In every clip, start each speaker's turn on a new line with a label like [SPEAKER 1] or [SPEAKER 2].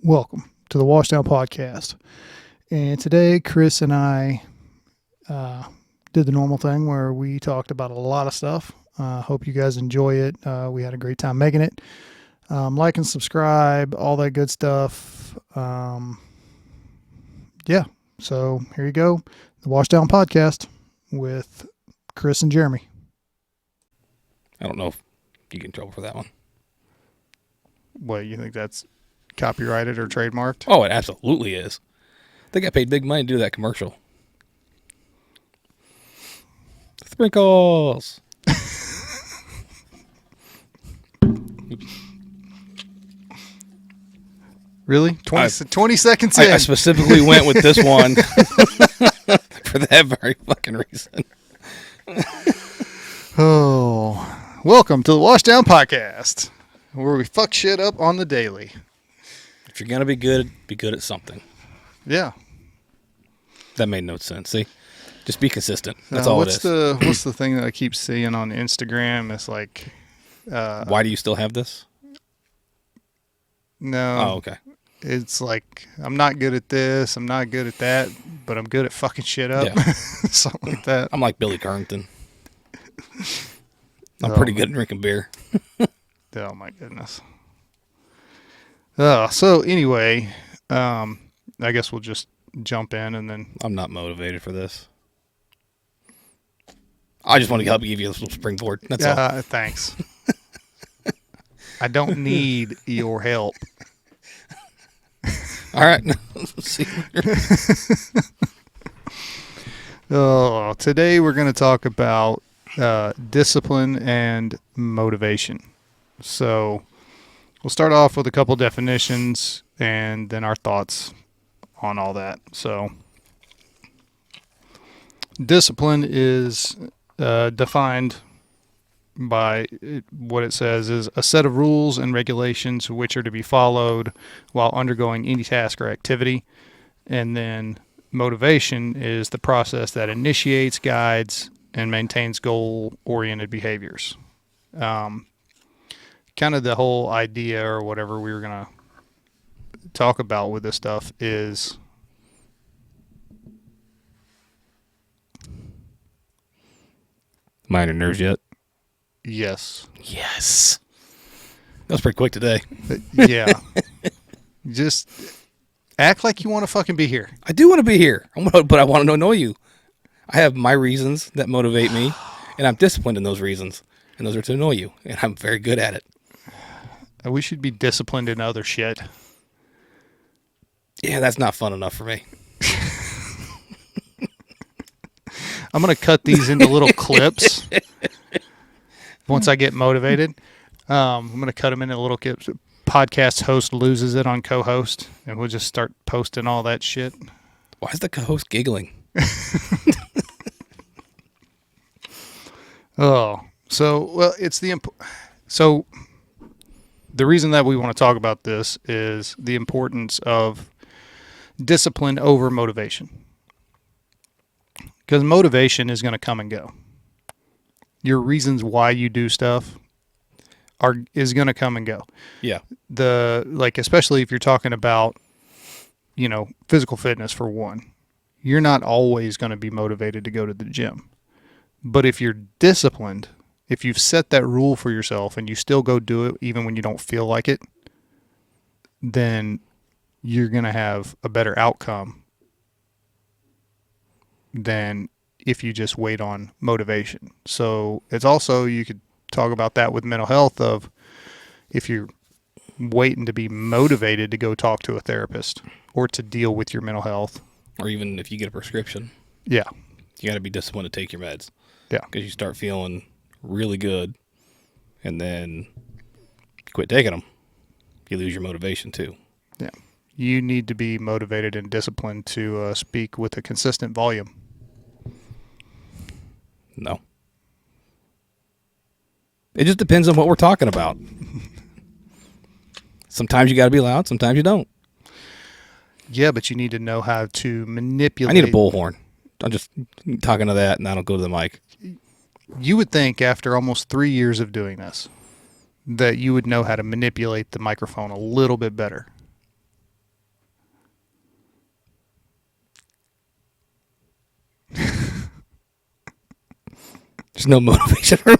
[SPEAKER 1] Welcome to the Washdown podcast. And today, Chris and I did the normal thing where we talked about a lot of stuff. Hope you guys enjoy it. We had a great time making it. Like and subscribe, all that good stuff. Yeah, so here you go. The Washdown podcast with Chris and Jeremy.
[SPEAKER 2] I don't know if you get in trouble for that one.
[SPEAKER 1] What, you think that's copyrighted or trademarked?
[SPEAKER 2] Oh, it absolutely is. They got paid big money to do that commercial. Sprinkles.
[SPEAKER 1] Really? 20 seconds in.
[SPEAKER 2] I specifically went with this one for that very fucking reason.
[SPEAKER 1] Oh, welcome to the Washdown podcast, where we fuck shit up on the daily.
[SPEAKER 2] If you're going to be good at something.
[SPEAKER 1] Yeah.
[SPEAKER 2] That made no sense. See? Just be consistent. That's all it is.
[SPEAKER 1] What's the thing that I keep seeing on Instagram? It's like...
[SPEAKER 2] why do you still have this?
[SPEAKER 1] No.
[SPEAKER 2] Oh, okay.
[SPEAKER 1] It's like, I'm not good at this, I'm not good at that, but I'm good at fucking shit up.
[SPEAKER 2] Yeah.
[SPEAKER 1] Something like that.
[SPEAKER 2] I'm like Billy Currington. I'm pretty good at drinking beer.
[SPEAKER 1] Oh, my goodness. So, anyway, I guess we'll just jump in and then...
[SPEAKER 2] I'm not motivated for this. I just want to help give you a little springboard. That's all.
[SPEAKER 1] Thanks. I don't need your help.
[SPEAKER 2] All right. See you later.
[SPEAKER 1] Today we're going to talk about discipline and motivation. So we'll start off with a couple definitions and then our thoughts on all that. So discipline is defined by what it says is a set of rules and regulations which are to be followed while undergoing any task or activity. And then motivation is the process that initiates, guides, and maintains goal-oriented behaviors. Kind of the whole idea or whatever we were going to talk about with this stuff is...
[SPEAKER 2] Minor nerves yet?
[SPEAKER 1] Yes.
[SPEAKER 2] Yes. That was pretty quick today.
[SPEAKER 1] Yeah. Just act like you want to fucking be here.
[SPEAKER 2] I do want to be here, but I want to annoy you. I have my reasons that motivate me, and I'm disciplined in those reasons, and those are to annoy you, and I'm very good at it.
[SPEAKER 1] We should be disciplined in other shit.
[SPEAKER 2] Yeah, that's not fun enough for me.
[SPEAKER 1] I'm going to cut these into little clips once I get motivated. I'm going to cut them into little clips. Podcast host loses it on co-host, and we'll just start posting all that shit.
[SPEAKER 2] Why is the co-host giggling?
[SPEAKER 1] So the reason that we want to talk about this is the importance of discipline over motivation. Because motivation is going to come and go. Your reasons why you do stuff is going to come and go.
[SPEAKER 2] Yeah.
[SPEAKER 1] Especially if you're talking about, physical fitness for one. You're not always going to be motivated to go to the gym. But if you're disciplined, if you've set that rule for yourself and you still go do it even when you don't feel like it, then you're going to have a better outcome than if you just wait on motivation. So it's also, you could talk about that with mental health of if you're waiting to be motivated to go talk to a therapist or to deal with your mental health.
[SPEAKER 2] Or even if you get a prescription.
[SPEAKER 1] Yeah.
[SPEAKER 2] You got to be disciplined to take your meds.
[SPEAKER 1] Yeah.
[SPEAKER 2] Because you start feeling really good and then you quit taking them. You lose your motivation too.
[SPEAKER 1] Yeah. You need to be motivated and disciplined to speak with a consistent volume.
[SPEAKER 2] No. It just depends on what we're talking about. Sometimes you got to be loud. Sometimes you don't.
[SPEAKER 1] Yeah, but you need to know how to manipulate.
[SPEAKER 2] I need a bullhorn. I'm just talking to that, and I don't go to the mic.
[SPEAKER 1] You would think after almost 3 years of doing this that you would know how to manipulate the microphone a little bit better.
[SPEAKER 2] There's no motivation for me.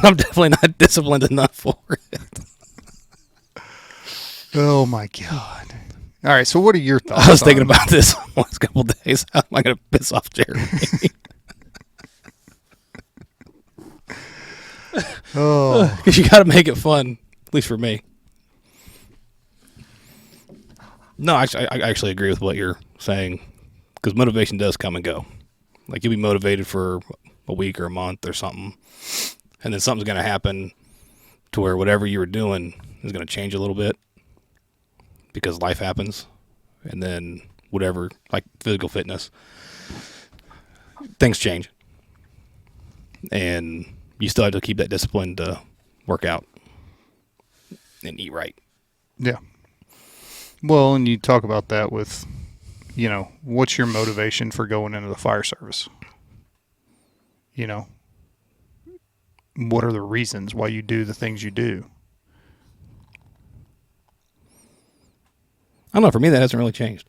[SPEAKER 2] I'm definitely not disciplined enough for it.
[SPEAKER 1] Oh my God. All right, so what are your thoughts?
[SPEAKER 2] I was thinking about this the last couple of days. How am I going to piss off Jeremy?
[SPEAKER 1] Oh,
[SPEAKER 2] Because you got to make it fun, at least for me. No, I actually agree with what you're saying, because motivation does come and go. Like, you'll be motivated for a week or a month or something, and then something's going to happen to where whatever you were doing is going to change a little bit because life happens, and then whatever, like physical fitness, things change, and you still have to keep that discipline to work out and eat right.
[SPEAKER 1] yeah. Well, and you talk about that with, what's your motivation for going into the fire service? What are the reasons why you do the things you do?
[SPEAKER 2] I don't know. For me, that hasn't really changed.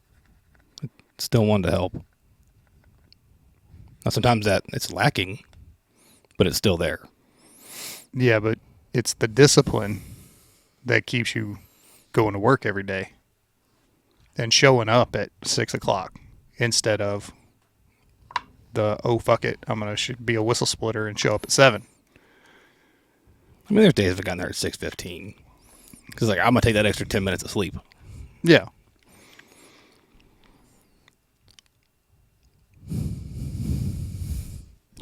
[SPEAKER 2] It's still one to help. Now, sometimes that it's lacking, but it's still there.
[SPEAKER 1] Yeah, but it's the discipline that keeps you going to work every day and showing up at 6 o'clock instead of fuck it, I'm going to be a whistle splitter and show up at 7.
[SPEAKER 2] I mean, there's days I've gotten there at 6:15 because, I'm gonna take that extra 10 minutes of sleep.
[SPEAKER 1] Yeah.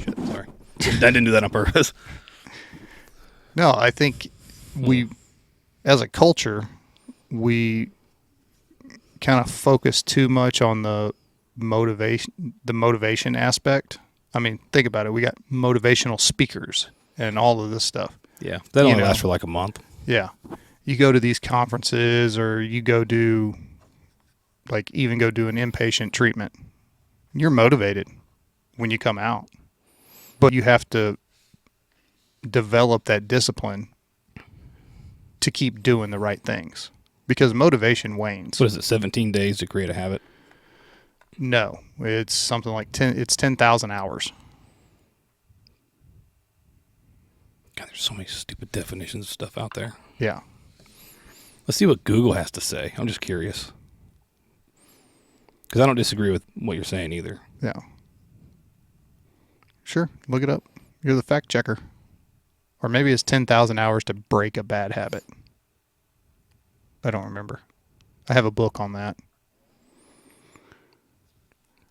[SPEAKER 2] Shit, sorry, I didn't do that on purpose.
[SPEAKER 1] No, I think we, as a culture, we kind of focus too much on the motivation aspect. I mean, think about it. We got motivational speakers and all of this stuff.
[SPEAKER 2] Yeah, that only lasts for like a month.
[SPEAKER 1] Yeah. You go to these conferences or you go do, even go do an inpatient treatment. You're motivated when you come out. But you have to develop that discipline to keep doing the right things because motivation wanes.
[SPEAKER 2] What is it, 17 days to create a habit?
[SPEAKER 1] No, it's something like 10,000 hours.
[SPEAKER 2] God, there's so many stupid definitions of stuff out there.
[SPEAKER 1] Yeah.
[SPEAKER 2] Let's see what Google has to say. I'm just curious. Because I don't disagree with what you're saying either.
[SPEAKER 1] Yeah. Sure, look it up. You're the fact checker. Or maybe it's 10,000 hours to break a bad habit. I don't remember. I have a book on that.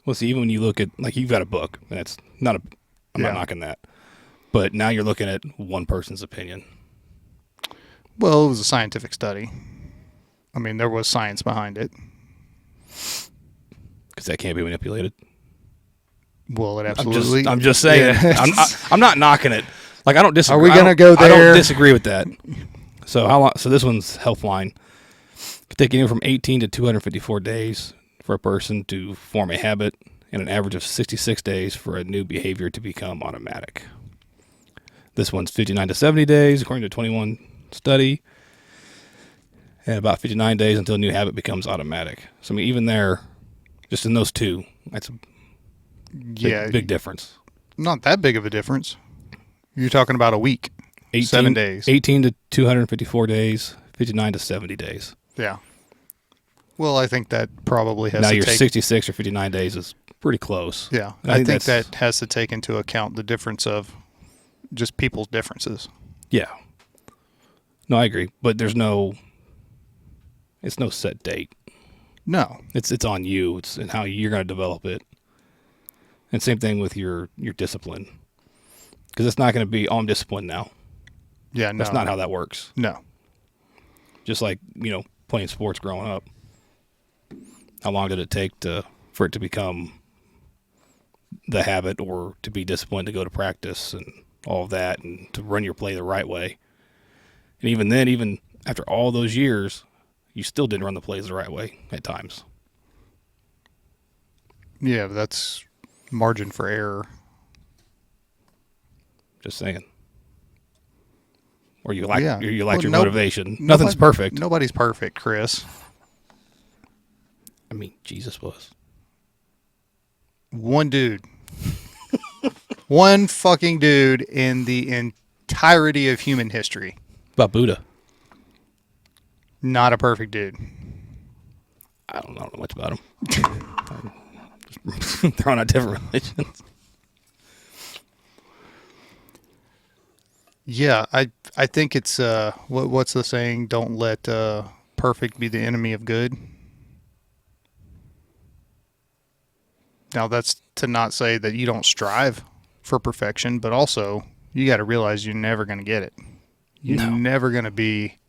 [SPEAKER 2] Well, see, even when you look at, you've got a book, and it's not a, I'm not knocking that. But now you're looking at one person's opinion.
[SPEAKER 1] Well, it was a scientific study. I mean, there was science behind it.
[SPEAKER 2] Because that can't be manipulated.
[SPEAKER 1] Well, it absolutely.
[SPEAKER 2] I'm just saying.
[SPEAKER 1] Yeah.
[SPEAKER 2] I'm not knocking it. I don't disagree.
[SPEAKER 1] Are we gonna go there?
[SPEAKER 2] I don't disagree with that. So how long? So this one's Healthline. It could take anywhere from 18 to 254 days for a person to form a habit, and an average of 66 days for a new behavior to become automatic. This one's 59 to 70 days, according to 21 study, and about 59 days until a new habit becomes automatic. So, I mean, even there, just in those two, that's a big difference.
[SPEAKER 1] Not that big of a difference. You're talking about a week, 7 days.
[SPEAKER 2] 18 to 254 days, 59 to 70 days.
[SPEAKER 1] Yeah. Well, I think that probably has
[SPEAKER 2] now
[SPEAKER 1] to
[SPEAKER 2] your
[SPEAKER 1] take...
[SPEAKER 2] 66 or 59 days is pretty close.
[SPEAKER 1] Yeah. I think that has to take into account the difference of just people's differences.
[SPEAKER 2] Yeah. No, I agree. But it's no set date.
[SPEAKER 1] No.
[SPEAKER 2] It's on you. It's and how you're going to develop it. And same thing with your discipline. Because it's not going to be, I'm disciplined now.
[SPEAKER 1] Yeah, no.
[SPEAKER 2] That's not how that works.
[SPEAKER 1] No.
[SPEAKER 2] Just like, playing sports growing up. How long did it take for it to become the habit or to be disciplined to go to practice and all of that and to run your play the right way? And even then, even after all those years, you still didn't run the plays the right way at times.
[SPEAKER 1] Yeah, that's margin for error.
[SPEAKER 2] Just saying. Or you lack your motivation. Nothing's perfect.
[SPEAKER 1] Nobody's perfect, Chris.
[SPEAKER 2] mean, Jesus was.
[SPEAKER 1] One dude. One fucking dude in the entirety of human history.
[SPEAKER 2] About Buddha.
[SPEAKER 1] Not a perfect dude.
[SPEAKER 2] I don't know much about him. Just throwing out different religions.
[SPEAKER 1] Yeah, I think it's what's the saying? Don't let perfect be the enemy of good. Now that's to not say that you don't strive for perfection, but also you got to realize you're never going to get it. You're never going to be.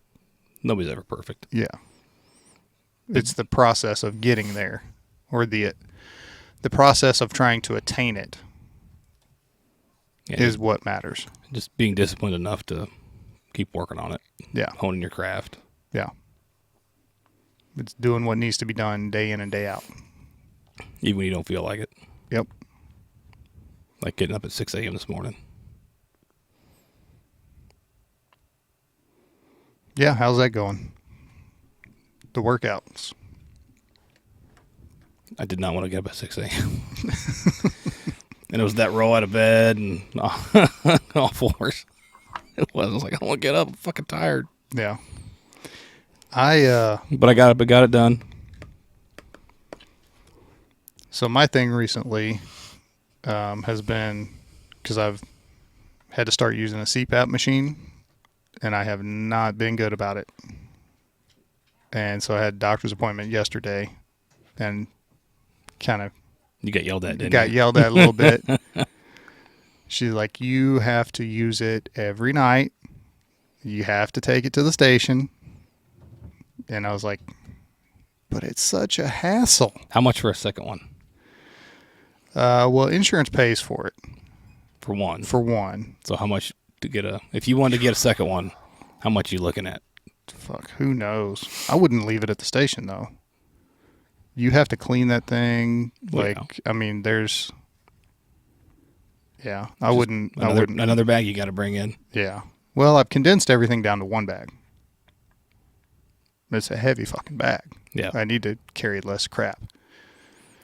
[SPEAKER 2] Nobody's ever perfect.
[SPEAKER 1] Yeah. It's the process of getting there, or the process of trying to attain it is what matters.
[SPEAKER 2] Just being disciplined enough to keep working on it.
[SPEAKER 1] Yeah.
[SPEAKER 2] Honing your craft.
[SPEAKER 1] Yeah. It's doing what needs to be done day in and day out.
[SPEAKER 2] Even when you don't feel like it.
[SPEAKER 1] Yep.
[SPEAKER 2] Like getting up at 6 a.m. this morning.
[SPEAKER 1] Yeah, how's that going? The workouts.
[SPEAKER 2] I did not want to get up at 6 a.m. And it was that roll out of bed and all fours. It was. I was like, I don't want to get up. I'm fucking tired.
[SPEAKER 1] Yeah.
[SPEAKER 2] But I got up and got it done.
[SPEAKER 1] So my thing recently has been, because I've had to start using a CPAP machine, and I have not been good about it. And so I had a doctor's appointment yesterday, and kind of
[SPEAKER 2] You got yelled at, didn't
[SPEAKER 1] got
[SPEAKER 2] you?
[SPEAKER 1] yelled at a little bit. She's like, you have to use it every night. You have to take it to the station. And I was like, but it's such a hassle.
[SPEAKER 2] How much for a second one?
[SPEAKER 1] Well, insurance pays for it.
[SPEAKER 2] For one.
[SPEAKER 1] For one.
[SPEAKER 2] So how much to get if you wanted to get a second one, how much are you looking at?
[SPEAKER 1] Fuck, who knows? I wouldn't leave it at the station, though. You have to clean that thing.
[SPEAKER 2] Well,
[SPEAKER 1] I mean, there's... Yeah, I wouldn't...
[SPEAKER 2] Another bag you got to bring in.
[SPEAKER 1] Yeah. Well, I've condensed everything down to one bag. It's a heavy fucking bag.
[SPEAKER 2] Yeah.
[SPEAKER 1] I need to carry less crap.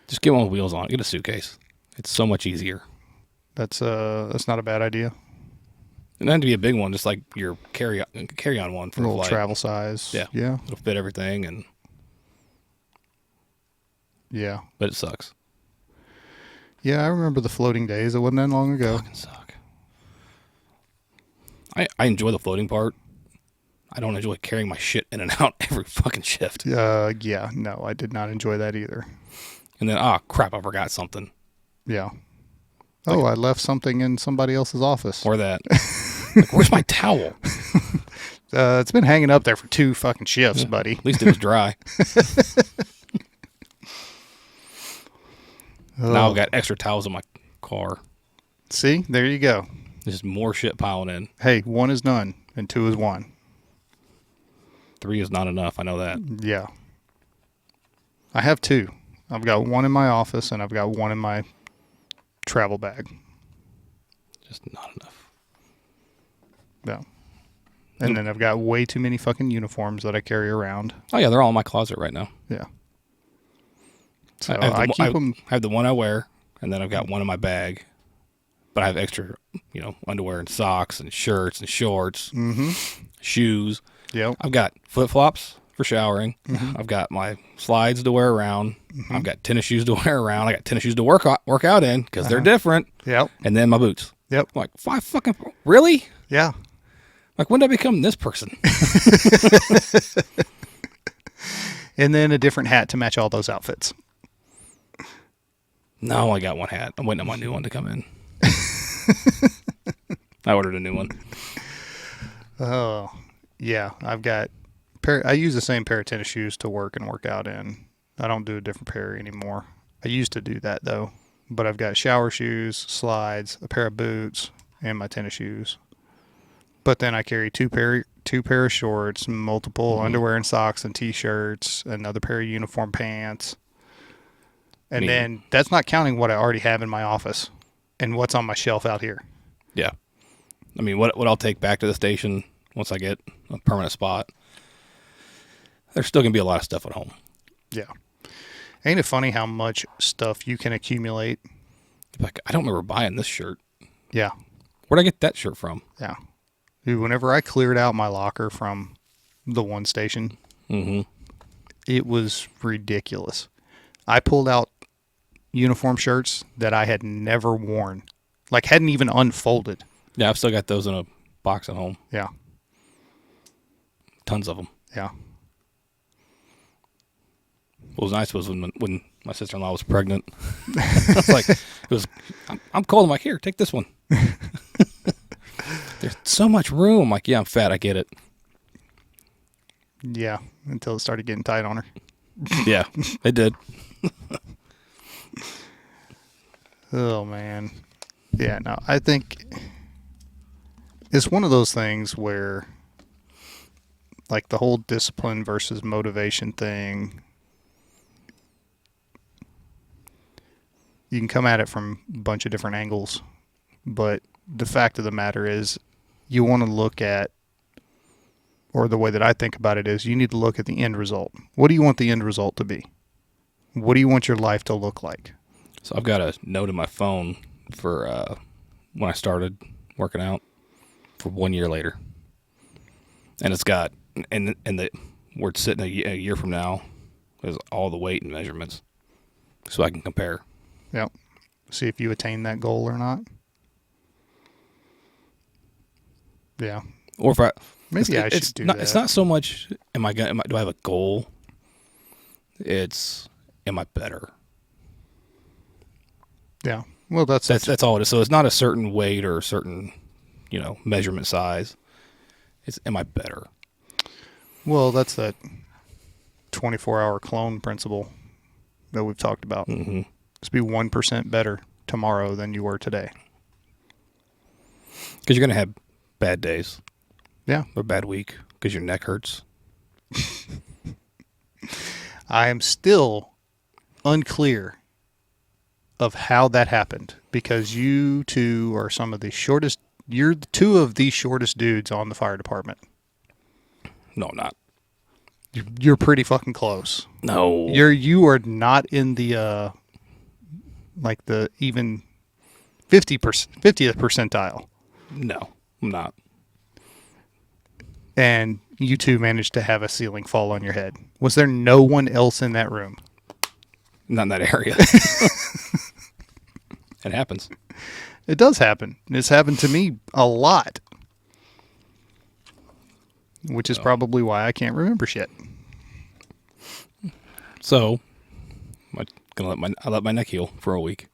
[SPEAKER 2] Just get one with wheels on it. Get a suitcase. It's so much easier.
[SPEAKER 1] That's not a bad idea.
[SPEAKER 2] It doesn't have to be a big one, just like your carry-on one for
[SPEAKER 1] A
[SPEAKER 2] a
[SPEAKER 1] little
[SPEAKER 2] flight.
[SPEAKER 1] travel size.
[SPEAKER 2] Yeah.
[SPEAKER 1] Yeah.
[SPEAKER 2] It'll fit everything, and
[SPEAKER 1] Yeah.
[SPEAKER 2] but it sucks.
[SPEAKER 1] Yeah, I remember the floating days. It wasn't that long ago.
[SPEAKER 2] Fucking suck. I enjoy the floating part. I don't enjoy carrying my shit in and out every fucking shift.
[SPEAKER 1] Yeah. No, I did not enjoy that either.
[SPEAKER 2] And then, crap, I forgot something.
[SPEAKER 1] Yeah. Oh, I left something in somebody else's office.
[SPEAKER 2] Or that. Like, where's my towel?
[SPEAKER 1] It's been hanging up there for 2 fucking shifts, buddy.
[SPEAKER 2] At least it was dry. Now I've got extra towels in my car.
[SPEAKER 1] See? There you go.
[SPEAKER 2] There's just more shit piling in.
[SPEAKER 1] Hey, 1 is none, and 2 is 1.
[SPEAKER 2] 3 is not enough. I know that.
[SPEAKER 1] Yeah. I have 2. I've got 1 in my office, and I've got 1 in my travel bag.
[SPEAKER 2] Just not enough.
[SPEAKER 1] No. And then I've got way too many fucking uniforms that I carry around.
[SPEAKER 2] Oh, yeah, they're all in my closet right now.
[SPEAKER 1] Yeah. So
[SPEAKER 2] I
[SPEAKER 1] keep them.
[SPEAKER 2] I have the one I wear, and then I've got one in my bag. But I have extra, underwear and socks and shirts and shorts, shoes.
[SPEAKER 1] Yep.
[SPEAKER 2] I've got flip-flops for showering. I've got my slides to wear around. I've got tennis shoes to wear around. I got tennis shoes to work out in because they're different.
[SPEAKER 1] Yep.
[SPEAKER 2] And then my boots.
[SPEAKER 1] Yep.
[SPEAKER 2] I'm like, 5 fucking, really?
[SPEAKER 1] Yeah.
[SPEAKER 2] Like, when did I become this person?
[SPEAKER 1] And then a different hat to match all those outfits.
[SPEAKER 2] No, I got one hat. I'm waiting on my new one to come in. I ordered a new one.
[SPEAKER 1] Oh, yeah. I've got I use the same pair of tennis shoes to work and work out in. I don't do a different pair anymore. I used to do that, though. But I've got shower shoes, slides, a pair of boots, and my tennis shoes. But then I carry two pair of shorts, multiple underwear and socks and T-shirts, another pair of uniform pants. And then that's not counting what I already have in my office and what's on my shelf out here.
[SPEAKER 2] Yeah. I mean, what I'll take back to the station once I get a permanent spot, there's still going to be a lot of stuff at home.
[SPEAKER 1] Yeah. Ain't it funny how much stuff you can accumulate?
[SPEAKER 2] Like, I don't remember buying this shirt.
[SPEAKER 1] Yeah.
[SPEAKER 2] Where'd I get that shirt from?
[SPEAKER 1] Yeah. Dude, whenever I cleared out my locker from the one station, it was ridiculous. I pulled out uniform shirts that I had never worn, like hadn't even unfolded.
[SPEAKER 2] Yeah, I've still got those in a box at home.
[SPEAKER 1] Yeah.
[SPEAKER 2] Tons of them.
[SPEAKER 1] Yeah.
[SPEAKER 2] What was nice was when my sister-in-law was pregnant. I was like, I'm cold. I'm like, here, take this one. There's so much room. I'm like, yeah, I'm fat. I get it.
[SPEAKER 1] Yeah. Until it started getting tight on her.
[SPEAKER 2] Yeah, it did.
[SPEAKER 1] Oh, man. Yeah, no, I think it's one of those things where, like, the whole discipline versus motivation thing, you can come at it from a bunch of different angles, but the fact of the matter is you want to look at, or the way that I think about it is, you need to look at the end result. What do you want the end result to be? What do you want your life to look like?
[SPEAKER 2] So I've got a note in my phone for when I started working out for 1 year later. And it's got, and where it's sitting a year from now is all the weight and measurements so I can compare.
[SPEAKER 1] Yep. See if you attain that goal or not. Yeah.
[SPEAKER 2] Or if I,
[SPEAKER 1] Maybe I should do that.
[SPEAKER 2] It's not so much, do I have a goal? It's, am I better?
[SPEAKER 1] Yeah. Well, that's
[SPEAKER 2] all it is. So it's not a certain weight or a certain, measurement size. It's, am I better?
[SPEAKER 1] Well, that's that 24-hour clone principle that we've talked about.
[SPEAKER 2] Mm-hmm.
[SPEAKER 1] Just be 1% better tomorrow than you were today.
[SPEAKER 2] Because you're going to have bad days.
[SPEAKER 1] Yeah.
[SPEAKER 2] Or bad week because your neck hurts.
[SPEAKER 1] I am still unclear of how that happened, because you two are some of the shortest. You're two of the shortest dudes on the fire department.
[SPEAKER 2] No, I'm not.
[SPEAKER 1] You're pretty fucking close.
[SPEAKER 2] No.
[SPEAKER 1] You are not in the like the even 50th percentile.
[SPEAKER 2] No, I'm not.
[SPEAKER 1] And you two managed to have a ceiling fall on your head. Was there no one else in that room?
[SPEAKER 2] Not in that area. It happens.
[SPEAKER 1] It does happen. It's happened to me a lot. Which is probably why I can't remember shit.
[SPEAKER 2] So, I let my neck heal for a week.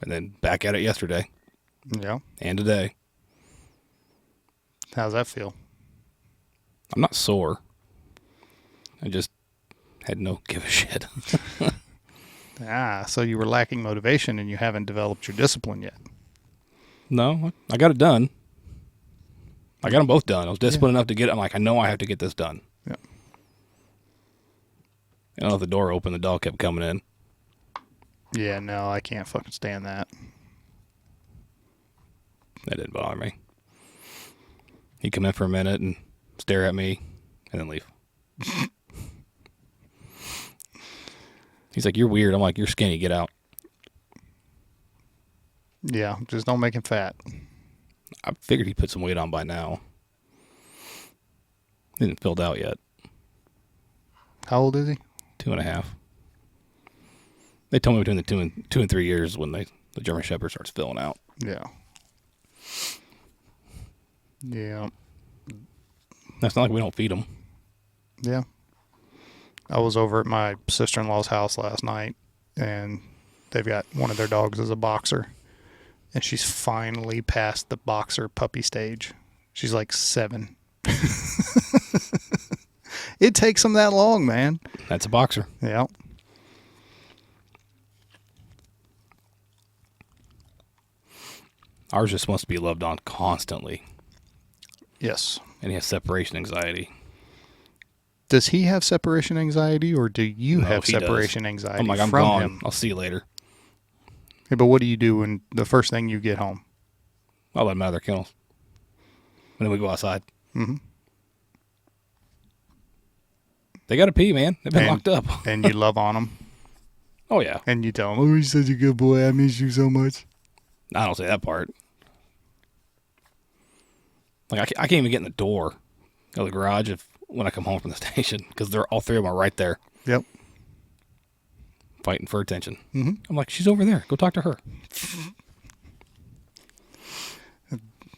[SPEAKER 2] And then back at it yesterday.
[SPEAKER 1] Yeah.
[SPEAKER 2] And today.
[SPEAKER 1] How's that feel?
[SPEAKER 2] I'm not sore. I just had no give a shit.
[SPEAKER 1] So you were lacking motivation and you haven't developed your discipline yet.
[SPEAKER 2] No, I got it done. I got them both done. I was disciplined enough to get it. I'm like, I know I have to get this done.
[SPEAKER 1] Yeah.
[SPEAKER 2] I don't know if the door opened, the dog kept coming in.
[SPEAKER 1] Yeah, no, I can't fucking stand that.
[SPEAKER 2] That didn't bother me. He'd come in for a minute and stare at me and then leave. He's like, you're weird. I'm like, you're skinny. Get out.
[SPEAKER 1] Yeah, just don't make him fat.
[SPEAKER 2] I figured he put some weight on by now. He didn't filled out yet.
[SPEAKER 1] How old is he?
[SPEAKER 2] 2.5. They told me between the 2 and 3 years when the German Shepherd starts filling out.
[SPEAKER 1] Yeah. Yeah.
[SPEAKER 2] That's not like we don't feed them.
[SPEAKER 1] Yeah. I was over at my sister-in-law's house last night, and they've got one of their dogs as a boxer, and she's finally past the boxer puppy stage. She's like 7. It takes them that long, man.
[SPEAKER 2] That's a boxer.
[SPEAKER 1] Yeah.
[SPEAKER 2] Ours just wants to be loved on constantly.
[SPEAKER 1] Yes.
[SPEAKER 2] And he has separation anxiety.
[SPEAKER 1] Does he have separation anxiety, or do you have
[SPEAKER 2] he
[SPEAKER 1] separation
[SPEAKER 2] does.
[SPEAKER 1] anxiety
[SPEAKER 2] I'm like, I'm
[SPEAKER 1] from
[SPEAKER 2] gone.
[SPEAKER 1] him?
[SPEAKER 2] I'll see you later.
[SPEAKER 1] Yeah, but what do you do when the first thing you get home?
[SPEAKER 2] I'll let him out of their kennels. And then we go outside.
[SPEAKER 1] Mm-hmm.
[SPEAKER 2] They got to pee, man. They've been locked up.
[SPEAKER 1] And you love on them?
[SPEAKER 2] Oh, yeah.
[SPEAKER 1] And you tell him, oh, you're such a good boy. I miss you so much.
[SPEAKER 2] I don't say that part. Like, I can't even get in the door of the garage when I come home from the station because all three of them are right there.
[SPEAKER 1] Yep.
[SPEAKER 2] Fighting for attention.
[SPEAKER 1] Mm-hmm.
[SPEAKER 2] I'm like, she's over there. Go talk to her.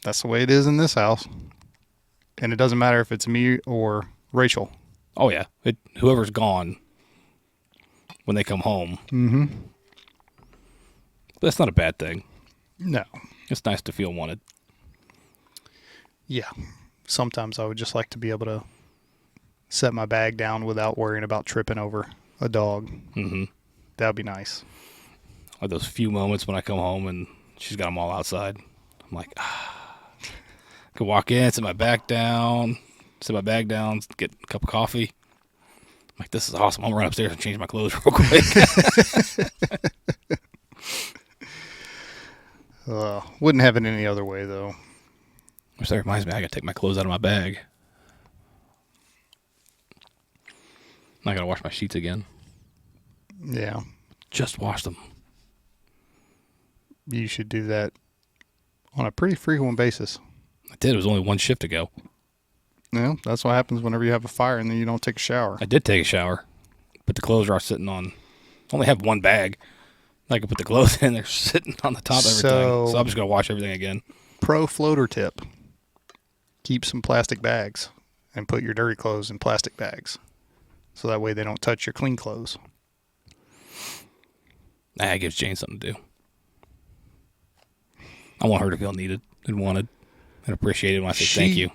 [SPEAKER 1] That's the way it is in this house. And it doesn't matter if it's me or Rachel.
[SPEAKER 2] Oh, yeah. Whoever's gone when they come home.
[SPEAKER 1] Mm-hmm.
[SPEAKER 2] But that's not a bad thing.
[SPEAKER 1] No.
[SPEAKER 2] It's nice to feel wanted.
[SPEAKER 1] Yeah. Sometimes I would just like to be able to set my bag down without worrying about tripping over a dog.
[SPEAKER 2] Mm-hmm.
[SPEAKER 1] That would be nice.
[SPEAKER 2] Like those few moments when I come home and she's got them all outside. I'm like, I could walk in, set my bag down, get a cup of coffee. I'm like, this is awesome. I'm going to run upstairs and change my clothes real quick.
[SPEAKER 1] Wouldn't have it any other way, though.
[SPEAKER 2] Which that reminds me, I got to take my clothes out of my bag. I got to wash my sheets again.
[SPEAKER 1] Yeah.
[SPEAKER 2] Just wash them.
[SPEAKER 1] You should do that on a pretty frequent basis.
[SPEAKER 2] I did. It was only one shift ago.
[SPEAKER 1] Yeah, that's what happens whenever you have a fire and then you don't take a shower.
[SPEAKER 2] I did take a shower, but the clothes are sitting on. I only have one bag. I can put the clothes in. They're sitting on the top of everything. So I'm just going to wash everything again.
[SPEAKER 1] Pro floater tip. Keep some plastic bags and put your dirty clothes in plastic bags. So that way they don't touch your clean clothes.
[SPEAKER 2] That gives Jane something to do. I want her to feel needed and wanted and appreciated when I say thank you.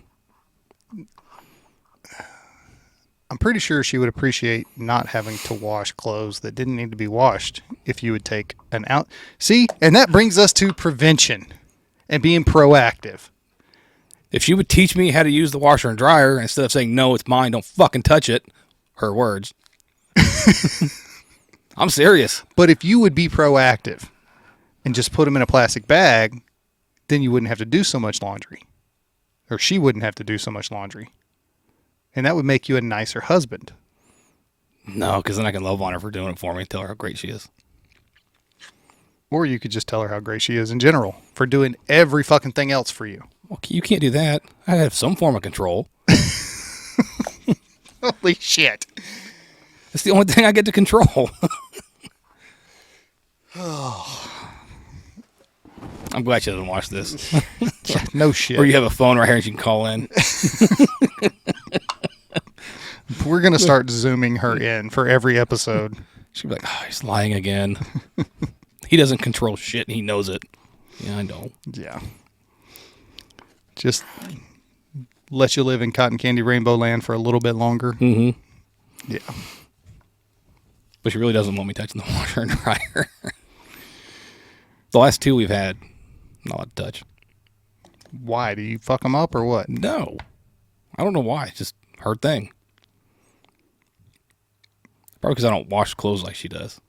[SPEAKER 1] I'm pretty sure she would appreciate not having to wash clothes that didn't need to be washed if you would take an out. See, and that brings us to prevention and being proactive.
[SPEAKER 2] If she would teach me how to use the washer and dryer instead of saying, no, it's mine, don't fucking touch it, her words. I'm serious.
[SPEAKER 1] But if you would be proactive and just put them in a plastic bag, then you wouldn't have to do so much laundry. Or she wouldn't have to do so much laundry. And that would make you a nicer husband.
[SPEAKER 2] No, because then I can love on her for doing it for me and tell her how great she is.
[SPEAKER 1] Or you could just tell her how great she is in general for doing every fucking thing else for you.
[SPEAKER 2] Well, you can't do that. I have some form of control.
[SPEAKER 1] Holy shit.
[SPEAKER 2] It's the only thing I get to control. I'm glad she doesn't watch this.
[SPEAKER 1] Yeah, no shit.
[SPEAKER 2] Or you have a phone right here and she can call in.
[SPEAKER 1] We're going to start zooming her in for every episode.
[SPEAKER 2] She'll be like, oh, he's lying again. He doesn't control shit and he knows it. Yeah, I know.
[SPEAKER 1] Yeah. Just let you live in cotton candy rainbow land for a little bit longer.
[SPEAKER 2] Mm-hmm.
[SPEAKER 1] Yeah.
[SPEAKER 2] But she really doesn't want me touching the washer and dryer. The last two we've had, not allowed to touch.
[SPEAKER 1] Why? Do you fuck them up or what?
[SPEAKER 2] No. I don't know why. It's just her thing. Probably because I don't wash clothes like she does.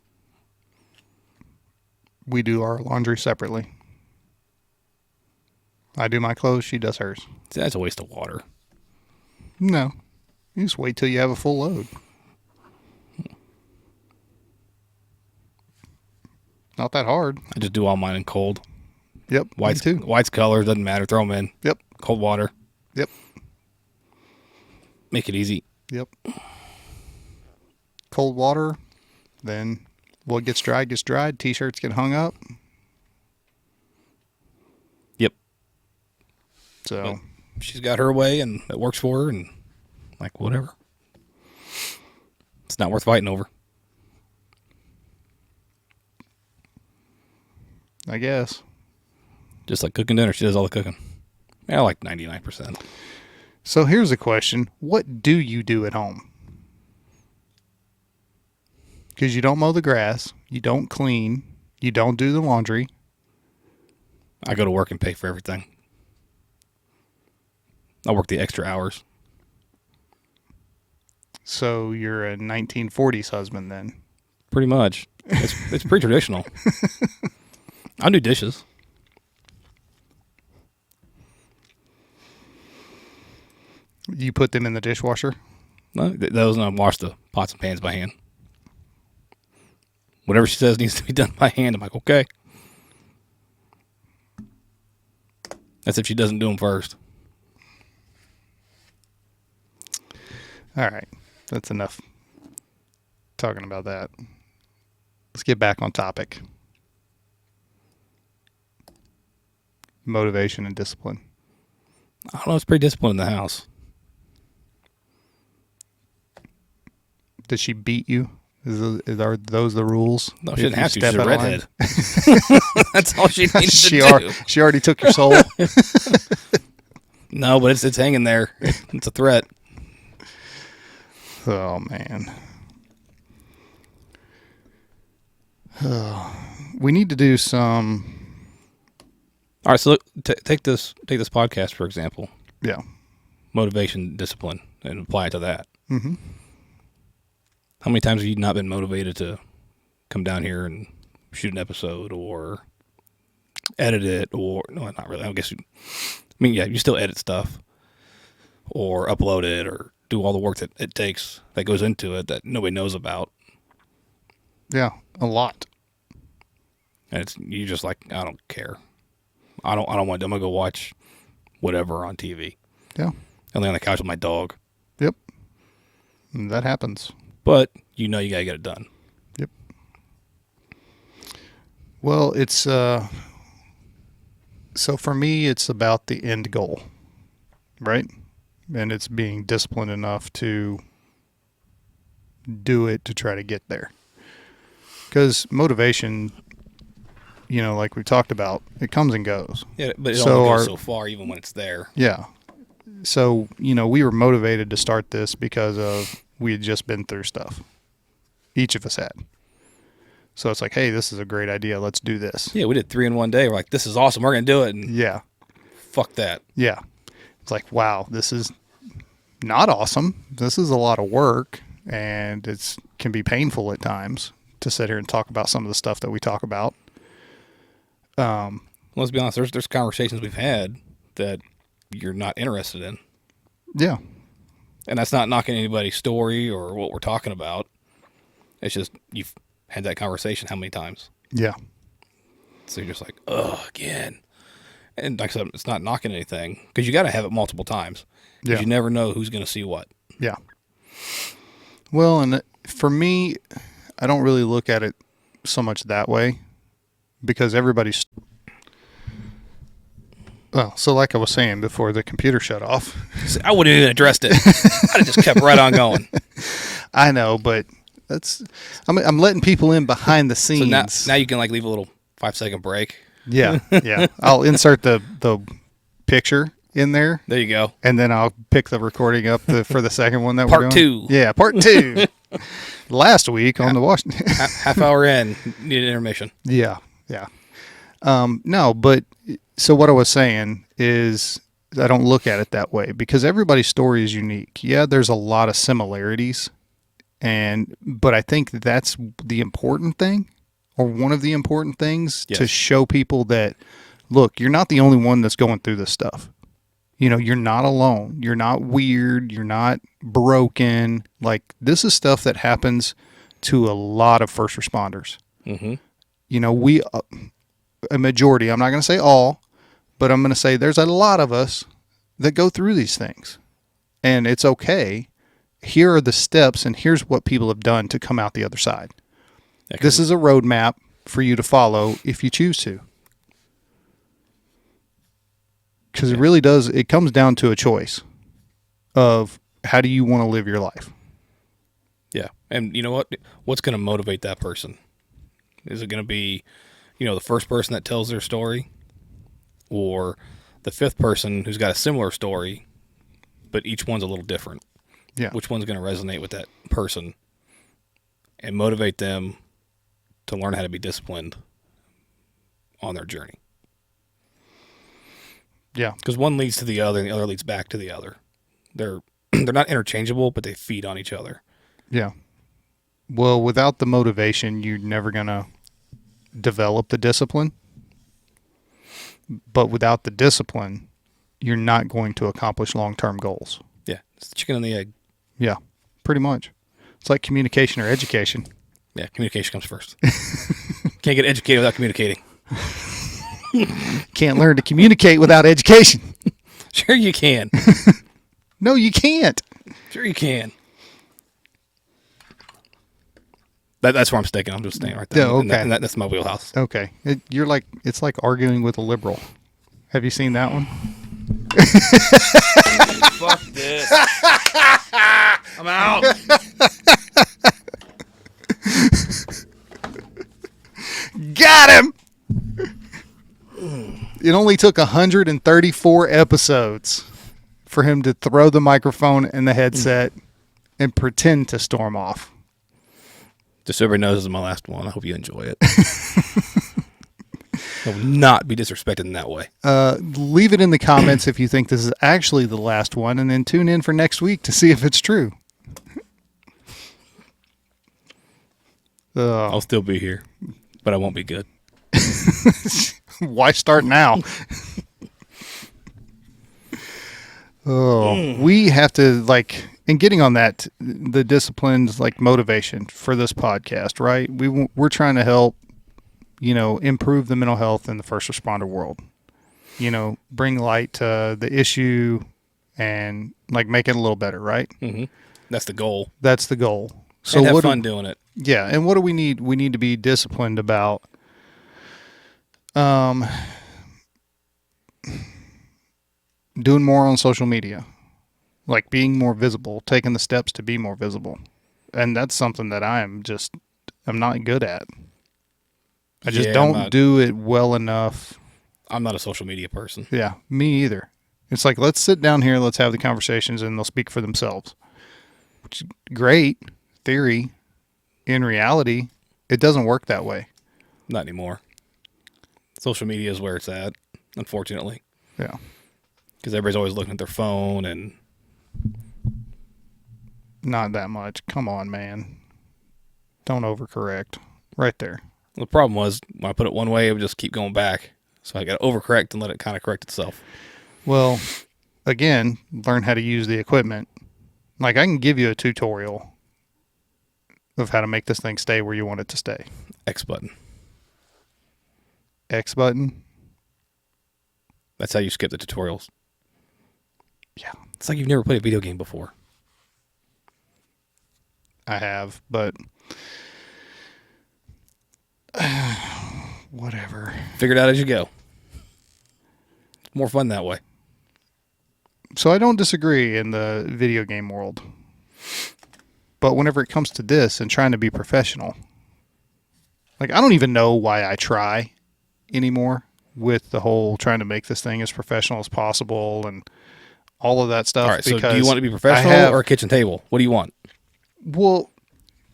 [SPEAKER 1] We do our laundry separately. I do my clothes, she does hers.
[SPEAKER 2] See, that's a waste of water.
[SPEAKER 1] No. You just wait till you have a full load. Not that hard.
[SPEAKER 2] I just do all mine in cold.
[SPEAKER 1] Yep.
[SPEAKER 2] White's,
[SPEAKER 1] me too.
[SPEAKER 2] White's color, doesn't matter. Throw them in.
[SPEAKER 1] Yep.
[SPEAKER 2] Cold water.
[SPEAKER 1] Yep.
[SPEAKER 2] Make it easy.
[SPEAKER 1] Yep. Cold water. Then what gets dried gets dried. T-shirts get hung up.
[SPEAKER 2] Yep.
[SPEAKER 1] So
[SPEAKER 2] but she's got her way and it works for her and like whatever. It's not worth fighting over.
[SPEAKER 1] I guess.
[SPEAKER 2] Just like cooking dinner, she does all the cooking. Yeah, like 99%.
[SPEAKER 1] So here's a question. What do you do at home? Because you don't mow the grass. You don't clean. You don't do the laundry.
[SPEAKER 2] I go to work and pay for everything. I work the extra hours.
[SPEAKER 1] So you're a 1940s husband then.
[SPEAKER 2] Pretty much. It's pretty traditional. I do dishes.
[SPEAKER 1] You put them in the dishwasher?
[SPEAKER 2] No, those and I wash the pots and pans by hand. Whatever she says needs to be done by hand. I'm like, okay. That's if she doesn't do them first.
[SPEAKER 1] All right. That's enough talking about that. Let's get back on topic. Motivation and discipline.
[SPEAKER 2] I don't know. It's pretty disciplined in the house.
[SPEAKER 1] Does she beat you? Are those the rules?
[SPEAKER 2] No, she
[SPEAKER 1] If
[SPEAKER 2] didn't
[SPEAKER 1] you
[SPEAKER 2] have to.
[SPEAKER 1] step
[SPEAKER 2] She's a
[SPEAKER 1] out of line?
[SPEAKER 2] redhead. That's all she needed to do.
[SPEAKER 1] She already took your soul.
[SPEAKER 2] No, but it's hanging there. It's a threat.
[SPEAKER 1] Oh, man. We need to do some...
[SPEAKER 2] All right, so look, take this podcast, for example.
[SPEAKER 1] Yeah.
[SPEAKER 2] Motivation, discipline, and apply it to that.
[SPEAKER 1] Mm-hmm.
[SPEAKER 2] How many times have you not been motivated to come down here and shoot an episode or edit it or... No, not really. I guess you still edit stuff or upload it or do all the work that it takes that goes into it that nobody knows about.
[SPEAKER 1] Yeah, a lot.
[SPEAKER 2] And you just like, I don't care. I don't want. I'm gonna go watch whatever on TV.
[SPEAKER 1] Yeah.
[SPEAKER 2] I lay on the couch with my dog.
[SPEAKER 1] Yep. That happens.
[SPEAKER 2] But you gotta get it done.
[SPEAKER 1] Yep. Well, it's so for me, it's about the end goal, right? And it's being disciplined enough to do it to try to get there. Because motivation, like we talked about, it comes and goes.
[SPEAKER 2] Yeah, but it only goes so far, even when it's there.
[SPEAKER 1] Yeah. So, we were motivated to start this because we had just been through stuff. Each of us had. So it's like, hey, this is a great idea. Let's do this.
[SPEAKER 2] Yeah, we did 3 in one day. We're like, this is awesome. We're going to do it. And
[SPEAKER 1] yeah.
[SPEAKER 2] Fuck that.
[SPEAKER 1] Yeah. It's like, wow, this is not awesome. This is a lot of work, and it can be painful at times to sit here and talk about some of the stuff that we talk about.
[SPEAKER 2] Let's be honest. There's conversations we've had that you're not interested in.
[SPEAKER 1] Yeah.
[SPEAKER 2] And that's not knocking anybody's story or what we're talking about. It's just you've had that conversation how many times?
[SPEAKER 1] Yeah.
[SPEAKER 2] So you're just like, ugh, again. And like I said, it's not knocking anything because you got to have it multiple times. Because you never know who's going to see what. Yeah.
[SPEAKER 1] Well, and for me, I don't really look at it so much that way because everybody's... Well, so like I was saying before the computer shut off.
[SPEAKER 2] I wouldn't even addressed it. I'd have just kept right on going.
[SPEAKER 1] I know, but I'm letting people in behind the scenes.
[SPEAKER 2] So now you can leave a little 5-second break.
[SPEAKER 1] Yeah, yeah. I'll insert the picture in there.
[SPEAKER 2] There you go.
[SPEAKER 1] And then I'll pick the recording up for the second one that
[SPEAKER 2] we're
[SPEAKER 1] doing.
[SPEAKER 2] Part 2.
[SPEAKER 1] Yeah, part 2. Last week on the Washdown.
[SPEAKER 2] Half hour in, need an intermission.
[SPEAKER 1] Yeah, yeah. No, but so what I was saying is I don't look at it that way because everybody's story is unique. Yeah, there's a lot of similarities, but I think that's the important thing, or one of the important things, to show people that, look, you're not the only one that's going through this stuff. You're not alone. You're not weird. You're not broken. Like, this is stuff that happens to a lot of first responders. Mm-hmm. A majority, I'm not going to say all, but I'm going to say there's a lot of us that go through these things. And it's okay. Here are the steps, and here's what people have done to come out the other side. This is a roadmap for you to follow if you choose to. Because it really does, it comes down to a choice of how do you want to live your life.
[SPEAKER 2] Yeah. And you know what? What's going to motivate that person? Is it going to be, the first person that tells their story, or the fifth person who's got a similar story, but each one's a little different?
[SPEAKER 1] Yeah.
[SPEAKER 2] Which one's going to resonate with that person and motivate them to learn how to be disciplined on their journey?
[SPEAKER 1] Yeah.
[SPEAKER 2] Because one leads to the other and the other leads back to the other. They're not interchangeable, but they feed on each other.
[SPEAKER 1] Yeah. Well, without the motivation, you're never going to develop the discipline. But without the discipline, you're not going to accomplish long-term goals.
[SPEAKER 2] Yeah. It's the chicken and the egg.
[SPEAKER 1] Yeah, pretty much. It's like communication or education.
[SPEAKER 2] Yeah, communication comes first. Can't get educated without communicating.
[SPEAKER 1] Can't learn to communicate without education.
[SPEAKER 2] Sure you can.
[SPEAKER 1] No, you can't.
[SPEAKER 2] Sure you can. That's where I'm sticking. I'm just staying right there.
[SPEAKER 1] Yeah, okay.
[SPEAKER 2] And that's my wheelhouse.
[SPEAKER 1] Okay. It's like arguing with a liberal. Have you seen that one?
[SPEAKER 2] Fuck this. I'm out.
[SPEAKER 1] Got him! It only took 134 episodes for him to throw the microphone and the headset and pretend to storm off.
[SPEAKER 2] Just so everybody knows, this is my last one. I hope you enjoy it. I will not be disrespected in that way.
[SPEAKER 1] Leave it in the comments if you think this is actually the last one, and then tune in for next week to see if it's true.
[SPEAKER 2] I'll still be here, but I won't be good.
[SPEAKER 1] Why start now? We have to, and getting on that, the disciplines, motivation for this podcast, right? We're trying to help, improve the mental health in the first responder world. Bring light to the issue and make it a little better, right?
[SPEAKER 2] Mm-hmm. That's the goal.
[SPEAKER 1] That's the goal. So
[SPEAKER 2] and have fun doing it.
[SPEAKER 1] Yeah, and what do we need? We need to be disciplined about doing more on social media, being more visible, taking the steps to be more visible. And that's something that I'm not good at. I just don't do it well enough.
[SPEAKER 2] I'm not a social media person.
[SPEAKER 1] Yeah, me either. It's let's sit down here, let's have the conversations, and they'll speak for themselves. Which is great theory. In reality, it doesn't work that way.
[SPEAKER 2] Not anymore. Social media is where it's at, unfortunately.
[SPEAKER 1] Yeah.
[SPEAKER 2] Because everybody's always looking at their phone and...
[SPEAKER 1] Not that much. Come on, man. Don't overcorrect. Right there.
[SPEAKER 2] The problem was, when I put it one way, it would just keep going back. So I got to overcorrect and let it kind of correct itself.
[SPEAKER 1] Well, again, learn how to use the equipment. I can give you a tutorial of how to make this thing stay where you want it to stay.
[SPEAKER 2] X button.
[SPEAKER 1] X button?
[SPEAKER 2] That's how you skip the tutorials.
[SPEAKER 1] Yeah.
[SPEAKER 2] It's like you've never played a video game before.
[SPEAKER 1] I have, but whatever.
[SPEAKER 2] Figure it out as you go. It's more fun that way.
[SPEAKER 1] So I don't disagree in the video game world. But whenever it comes to this and trying to be professional, I don't even know why I try anymore with the whole trying to make this thing as professional as possible and all of that stuff.
[SPEAKER 2] All right, so do you want to be professional or kitchen table? What do you want?
[SPEAKER 1] Well,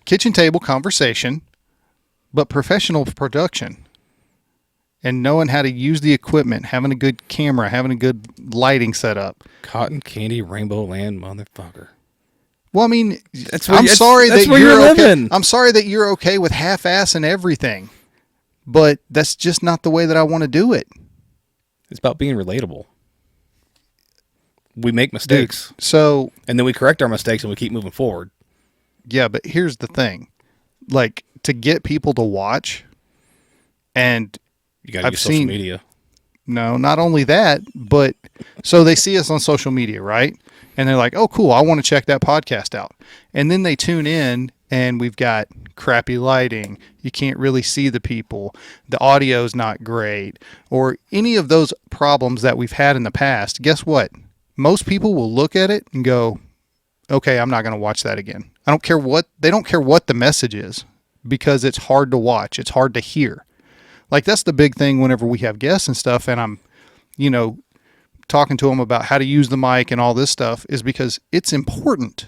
[SPEAKER 1] kitchen table conversation, but professional production. And knowing how to use the equipment, having a good camera, having a good lighting setup.
[SPEAKER 2] Cotton candy rainbow land motherfucker.
[SPEAKER 1] Well, I mean,
[SPEAKER 2] I'm sorry that
[SPEAKER 1] you're okay with half-ass and everything, but that's just not the way that I want to do it.
[SPEAKER 2] It's about being relatable. We make mistakes.
[SPEAKER 1] Dude,
[SPEAKER 2] and then we correct our mistakes and we keep moving forward.
[SPEAKER 1] Yeah, but here's the thing. To get people to watch, and
[SPEAKER 2] you got to use social media.
[SPEAKER 1] No, not only that, but so they see us on social media, right? And they're like, oh, cool, I want to check that podcast out. And then they tune in, and we've got crappy lighting. You can't really see the people. The audio's not great. Or any of those problems that we've had in the past. Guess what? Most people will look at it and go, okay, I'm not going to watch that again. They don't care what the message is, because it's hard to watch. It's hard to hear. That's the big thing whenever we have guests and stuff, and I'm, talking to them about how to use the mic and all this stuff, is because it's important.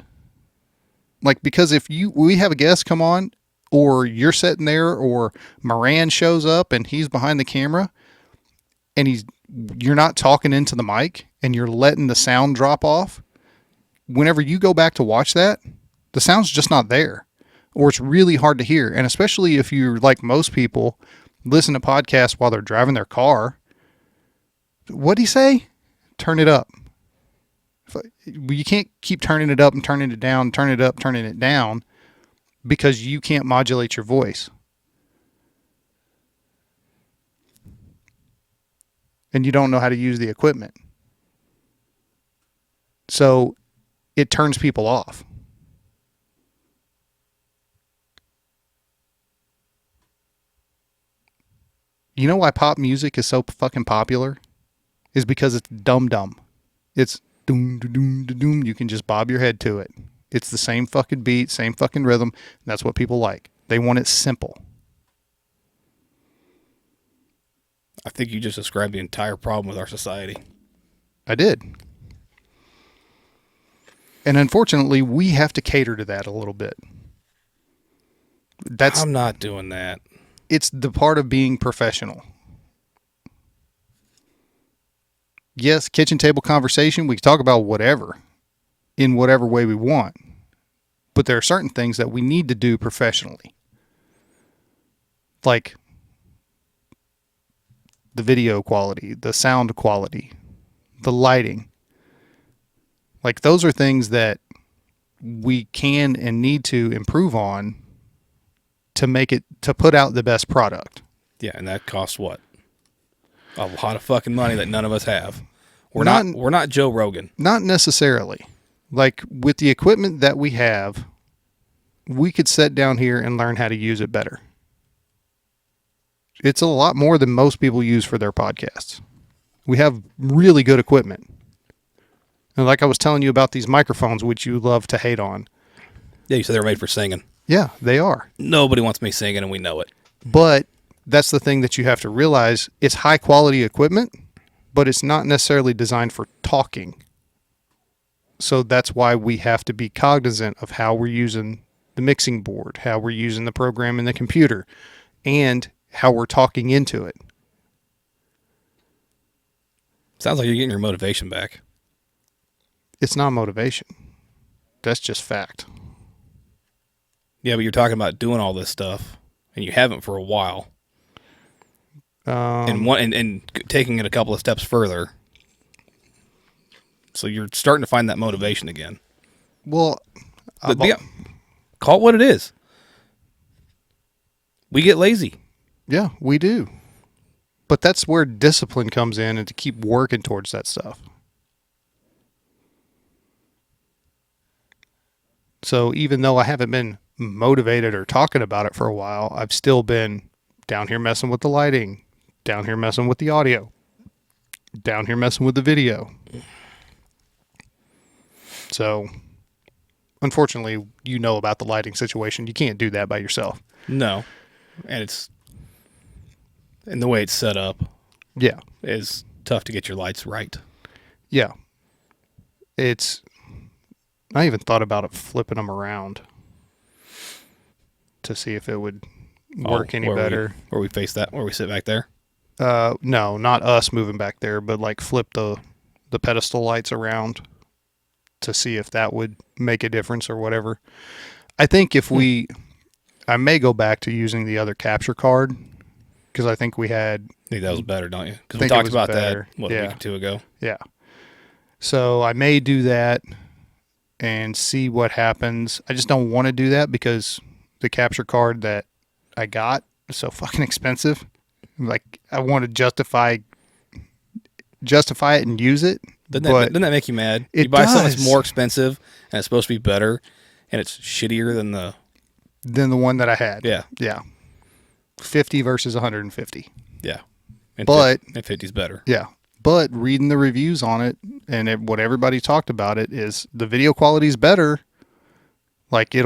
[SPEAKER 1] Because if we have a guest come on, or you're sitting there, or Moran shows up and he's behind the camera, and you're not talking into the mic and you're letting the sound drop off, whenever you go back to watch that, the sound's just not there, or it's really hard to hear. And especially if you're like most people, listen to podcasts while they're driving their car. What'd he say? Turn it up. You can't keep turning it up and turning it down, turning it up, turning it down, because you can't modulate your voice. And you don't know how to use the equipment. So it turns people off. You know why pop music is so fucking popular? Is because it's dumb. It's doom, doom, doom. You can just bob your head to it. It's the same fucking beat, same fucking rhythm. And that's what people like. They want it simple.
[SPEAKER 2] I think you just described the entire problem with our society.
[SPEAKER 1] I did. And unfortunately, we have to cater to that a little bit.
[SPEAKER 2] I'm not doing that.
[SPEAKER 1] It's the part of being professional. Yes, kitchen table conversation, we can talk about whatever in whatever way we want. But there are certain things that we need to do professionally. Like the video quality, the sound quality, the lighting. Like those are things that we can and need to improve on to put out the best product.
[SPEAKER 2] Yeah, and that costs what? A lot of fucking money that none of us have. We're not Joe Rogan.
[SPEAKER 1] Not necessarily. Like with the equipment that we have, we could sit down here and learn how to use it better. It's a lot more than most people use for their podcasts. We have really good equipment. And like I was telling you about these microphones, which you love to hate on.
[SPEAKER 2] Yeah, you said they were made for singing.
[SPEAKER 1] Yeah, they are.
[SPEAKER 2] Nobody wants me singing, and we know it.
[SPEAKER 1] But that's the thing that you have to realize. It's high quality equipment, but it's not necessarily designed for talking. So that's why we have to be cognizant of how we're using the mixing board, how we're using the program in the computer, and how we're talking into it.
[SPEAKER 2] Sounds like you're getting your motivation back.
[SPEAKER 1] It's not motivation. That's just fact.
[SPEAKER 2] Yeah, but you're talking about doing all this stuff, and you haven't for a while. And taking it a couple of steps further. So you're starting to find that motivation again.
[SPEAKER 1] Well,
[SPEAKER 2] call it what it is. We get lazy.
[SPEAKER 1] Yeah, we do. But that's where discipline comes in, and to keep working towards that stuff. So even though I haven't been motivated or talking about it for a while, I've still been down here messing with the lighting, down here messing with the audio, down here messing with the video. So, unfortunately, you know about the lighting situation. You can't do that by yourself.
[SPEAKER 2] No. And the way it's set up.
[SPEAKER 1] Yeah.
[SPEAKER 2] Is tough to get your lights right.
[SPEAKER 1] Yeah. I even thought about flipping them around to see if it would work any better.
[SPEAKER 2] Where we face that? Where we sit back there?
[SPEAKER 1] No, not us moving back there, but like flip the pedestal lights around to see if that would make a difference or whatever. I think I may go back to using the other capture card because I think I
[SPEAKER 2] think that was better, don't you? Because we talked about that, a week or two ago?
[SPEAKER 1] Yeah. So I may do that and see what happens. I just don't want to do that because the capture card that I got is so fucking expensive. Like, I want to justify it and use it.
[SPEAKER 2] Doesn't that make you mad?
[SPEAKER 1] You
[SPEAKER 2] buy something that's more expensive and it's supposed to be better, and it's shittier than the
[SPEAKER 1] one that I had.
[SPEAKER 2] Yeah.
[SPEAKER 1] Yeah. 50 versus 150.
[SPEAKER 2] Yeah. And 50's better.
[SPEAKER 1] Yeah. But reading the reviews on it and what everybody talked about it is the video quality is better. Like it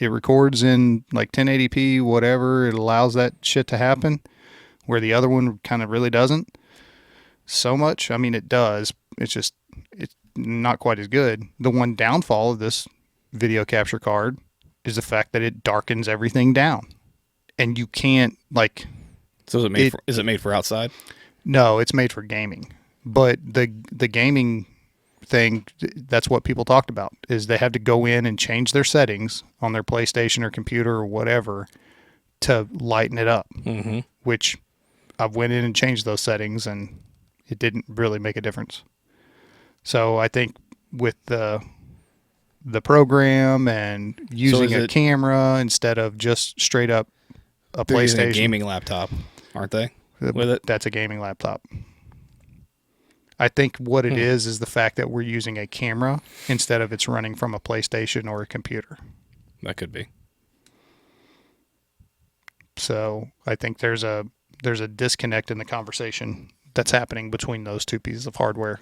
[SPEAKER 1] records in like 1080p, whatever. It allows that shit to happen where the other one kind of really doesn't so much. I mean, it does. It's not quite as good. The one downfall of this video capture card is the fact that it darkens everything down and you can't like.
[SPEAKER 2] So is it made for outside?
[SPEAKER 1] No, it's made for gaming. But the gaming thing, that's what people talked about, is they had to go in and change their settings on their PlayStation or computer or whatever to lighten it up, which I went in and changed those settings and it didn't really make a difference. So I think with the the program and using a
[SPEAKER 2] it-
[SPEAKER 1] camera instead of just straight up a
[SPEAKER 2] They're using
[SPEAKER 1] PlayStation.
[SPEAKER 2] a gaming laptop, aren't they? With it?
[SPEAKER 1] That's a gaming laptop. I think what it is the fact that we're using a camera instead of it's running from a PlayStation or a computer.
[SPEAKER 2] That could be.
[SPEAKER 1] So I think there's a disconnect in the conversation that's happening between those two pieces of hardware.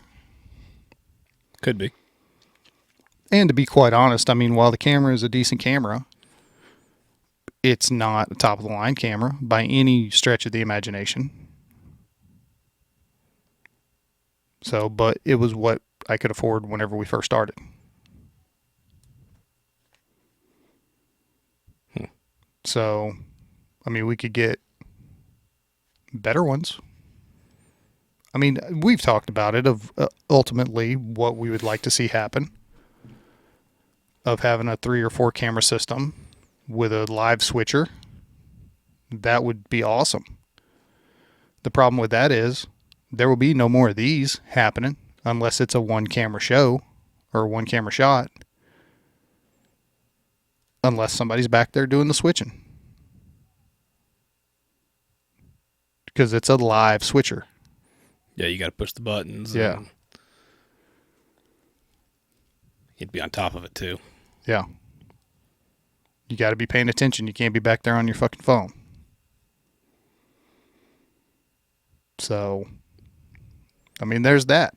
[SPEAKER 2] Could be.
[SPEAKER 1] And to be quite honest, I mean, while the camera is a decent camera, it's not a top of the line camera by any stretch of the imagination. So, but it was what I could afford whenever we first started. So, I mean, we could get better ones. I mean, we've talked about it of ultimately what we would like to see happen of having a 3 or 4 camera system with a live switcher. That would be awesome. The problem with that is there will be no more of these happening unless it's a 1 camera show or 1 camera shot. Unless somebody's back there doing the switching. Because it's a live switcher.
[SPEAKER 2] Yeah, you got to push the buttons.
[SPEAKER 1] Yeah.
[SPEAKER 2] You'd be on top of it, too.
[SPEAKER 1] Yeah. You got to be paying attention. You can't be back there on your fucking phone. So, I mean, there's that.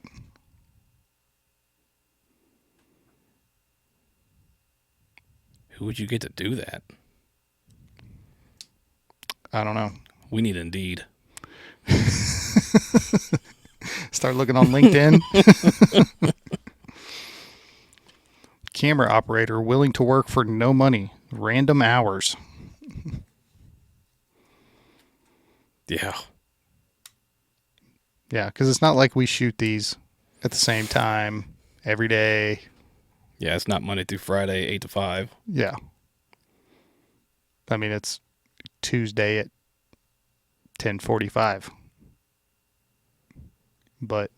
[SPEAKER 2] Who would you get to do that?
[SPEAKER 1] I don't know.
[SPEAKER 2] We need Indeed.
[SPEAKER 1] Start looking on LinkedIn. Camera operator willing to work for no money. Random hours.
[SPEAKER 2] Yeah.
[SPEAKER 1] Yeah, because it's not like we shoot these at the same time every day.
[SPEAKER 2] Yeah, it's not Monday through Friday, 8 to 5.
[SPEAKER 1] Yeah. I mean, it's Tuesday at 10:45. But,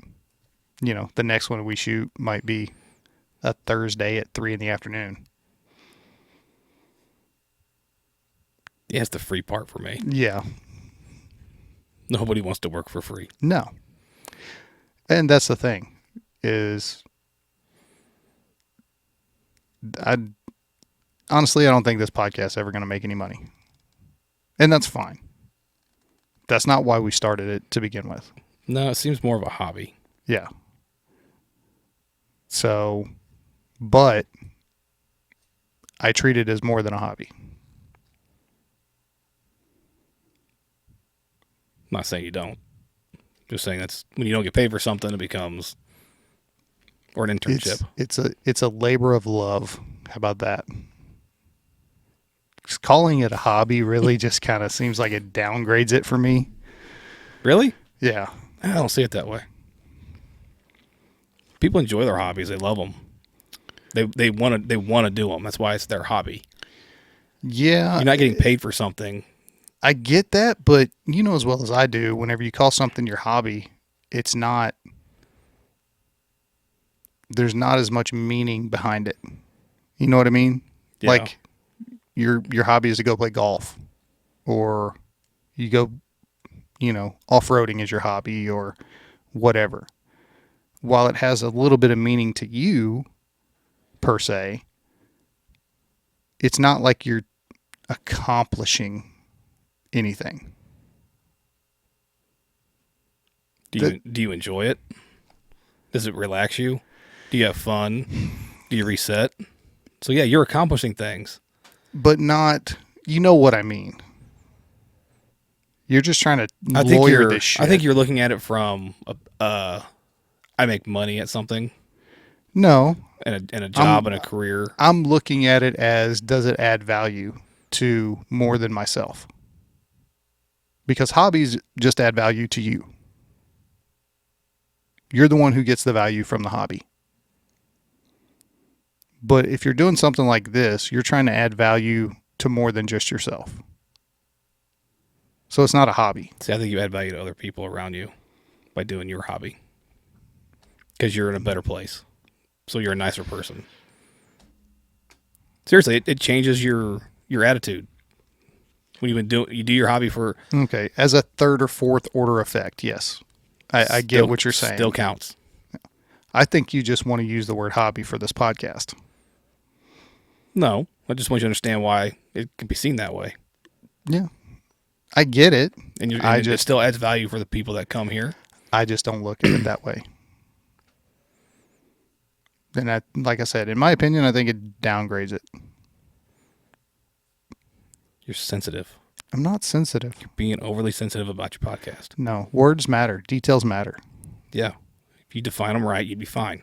[SPEAKER 1] you know, the next one we shoot might be a Thursday at 3 in the afternoon.
[SPEAKER 2] Yeah, it's the free part for me.
[SPEAKER 1] Yeah.
[SPEAKER 2] Nobody wants to work for free.
[SPEAKER 1] No. And that's the thing is honestly, I don't think this podcast is ever going to make any money. And that's fine. That's not why we started it to begin with.
[SPEAKER 2] No, it seems more of a hobby.
[SPEAKER 1] Yeah. So, but I treat it as more than a hobby.
[SPEAKER 2] I'm not saying you don't. Just saying that's when you don't get paid for something, it becomes or an internship.
[SPEAKER 1] It's a labor of love. How about that? Just calling it a hobby really just kind of seems like it downgrades it for me.
[SPEAKER 2] Really?
[SPEAKER 1] Yeah.
[SPEAKER 2] I don't see it that way. People enjoy their hobbies; they love them. They want to do them. That's why it's their hobby.
[SPEAKER 1] Yeah.
[SPEAKER 2] You're not getting paid for something.
[SPEAKER 1] I get that, but you know as well as I do, whenever you call something your hobby, it's not, there's not as much meaning behind it. You know what I mean?
[SPEAKER 2] Yeah.
[SPEAKER 1] Like your hobby is to go play golf or you go, you know, off-roading is your hobby or whatever. While it has a little bit of meaning to you per se, it's not like you're accomplishing anything.
[SPEAKER 2] Do you enjoy it? Does it relax you? Do you have fun? Do you reset? So yeah, you're accomplishing things.
[SPEAKER 1] But not, you know what I mean. You're just trying to lawyer this shit.
[SPEAKER 2] I think you're looking at it from I make money at something.
[SPEAKER 1] No.
[SPEAKER 2] And a job and a career.
[SPEAKER 1] I'm looking at it as, does it add value to more than myself? Because hobbies just add value to you. You're the one who gets the value from the hobby. But if you're doing something like this, you're trying to add value to more than just yourself. So it's not a hobby.
[SPEAKER 2] See, I think you add value to other people around you by doing your hobby. Because you're in a better place. So you're a nicer person. Seriously, it changes your attitude. When you do your hobby for
[SPEAKER 1] Okay, as a third or fourth order effect, yes. I get what you're saying.
[SPEAKER 2] Still counts.
[SPEAKER 1] I think you just want to use the word hobby for this podcast.
[SPEAKER 2] No, I just want you to understand why it can be seen that way.
[SPEAKER 1] Yeah. I get it.
[SPEAKER 2] And it still adds value for the people that come here.
[SPEAKER 1] I just don't look at it that way. And like I said, in my opinion, I think it downgrades it.
[SPEAKER 2] You're sensitive.
[SPEAKER 1] I'm not sensitive.
[SPEAKER 2] You're being overly sensitive about your podcast.
[SPEAKER 1] No, words matter. Details matter.
[SPEAKER 2] Yeah. If you define them right, you'd be fine.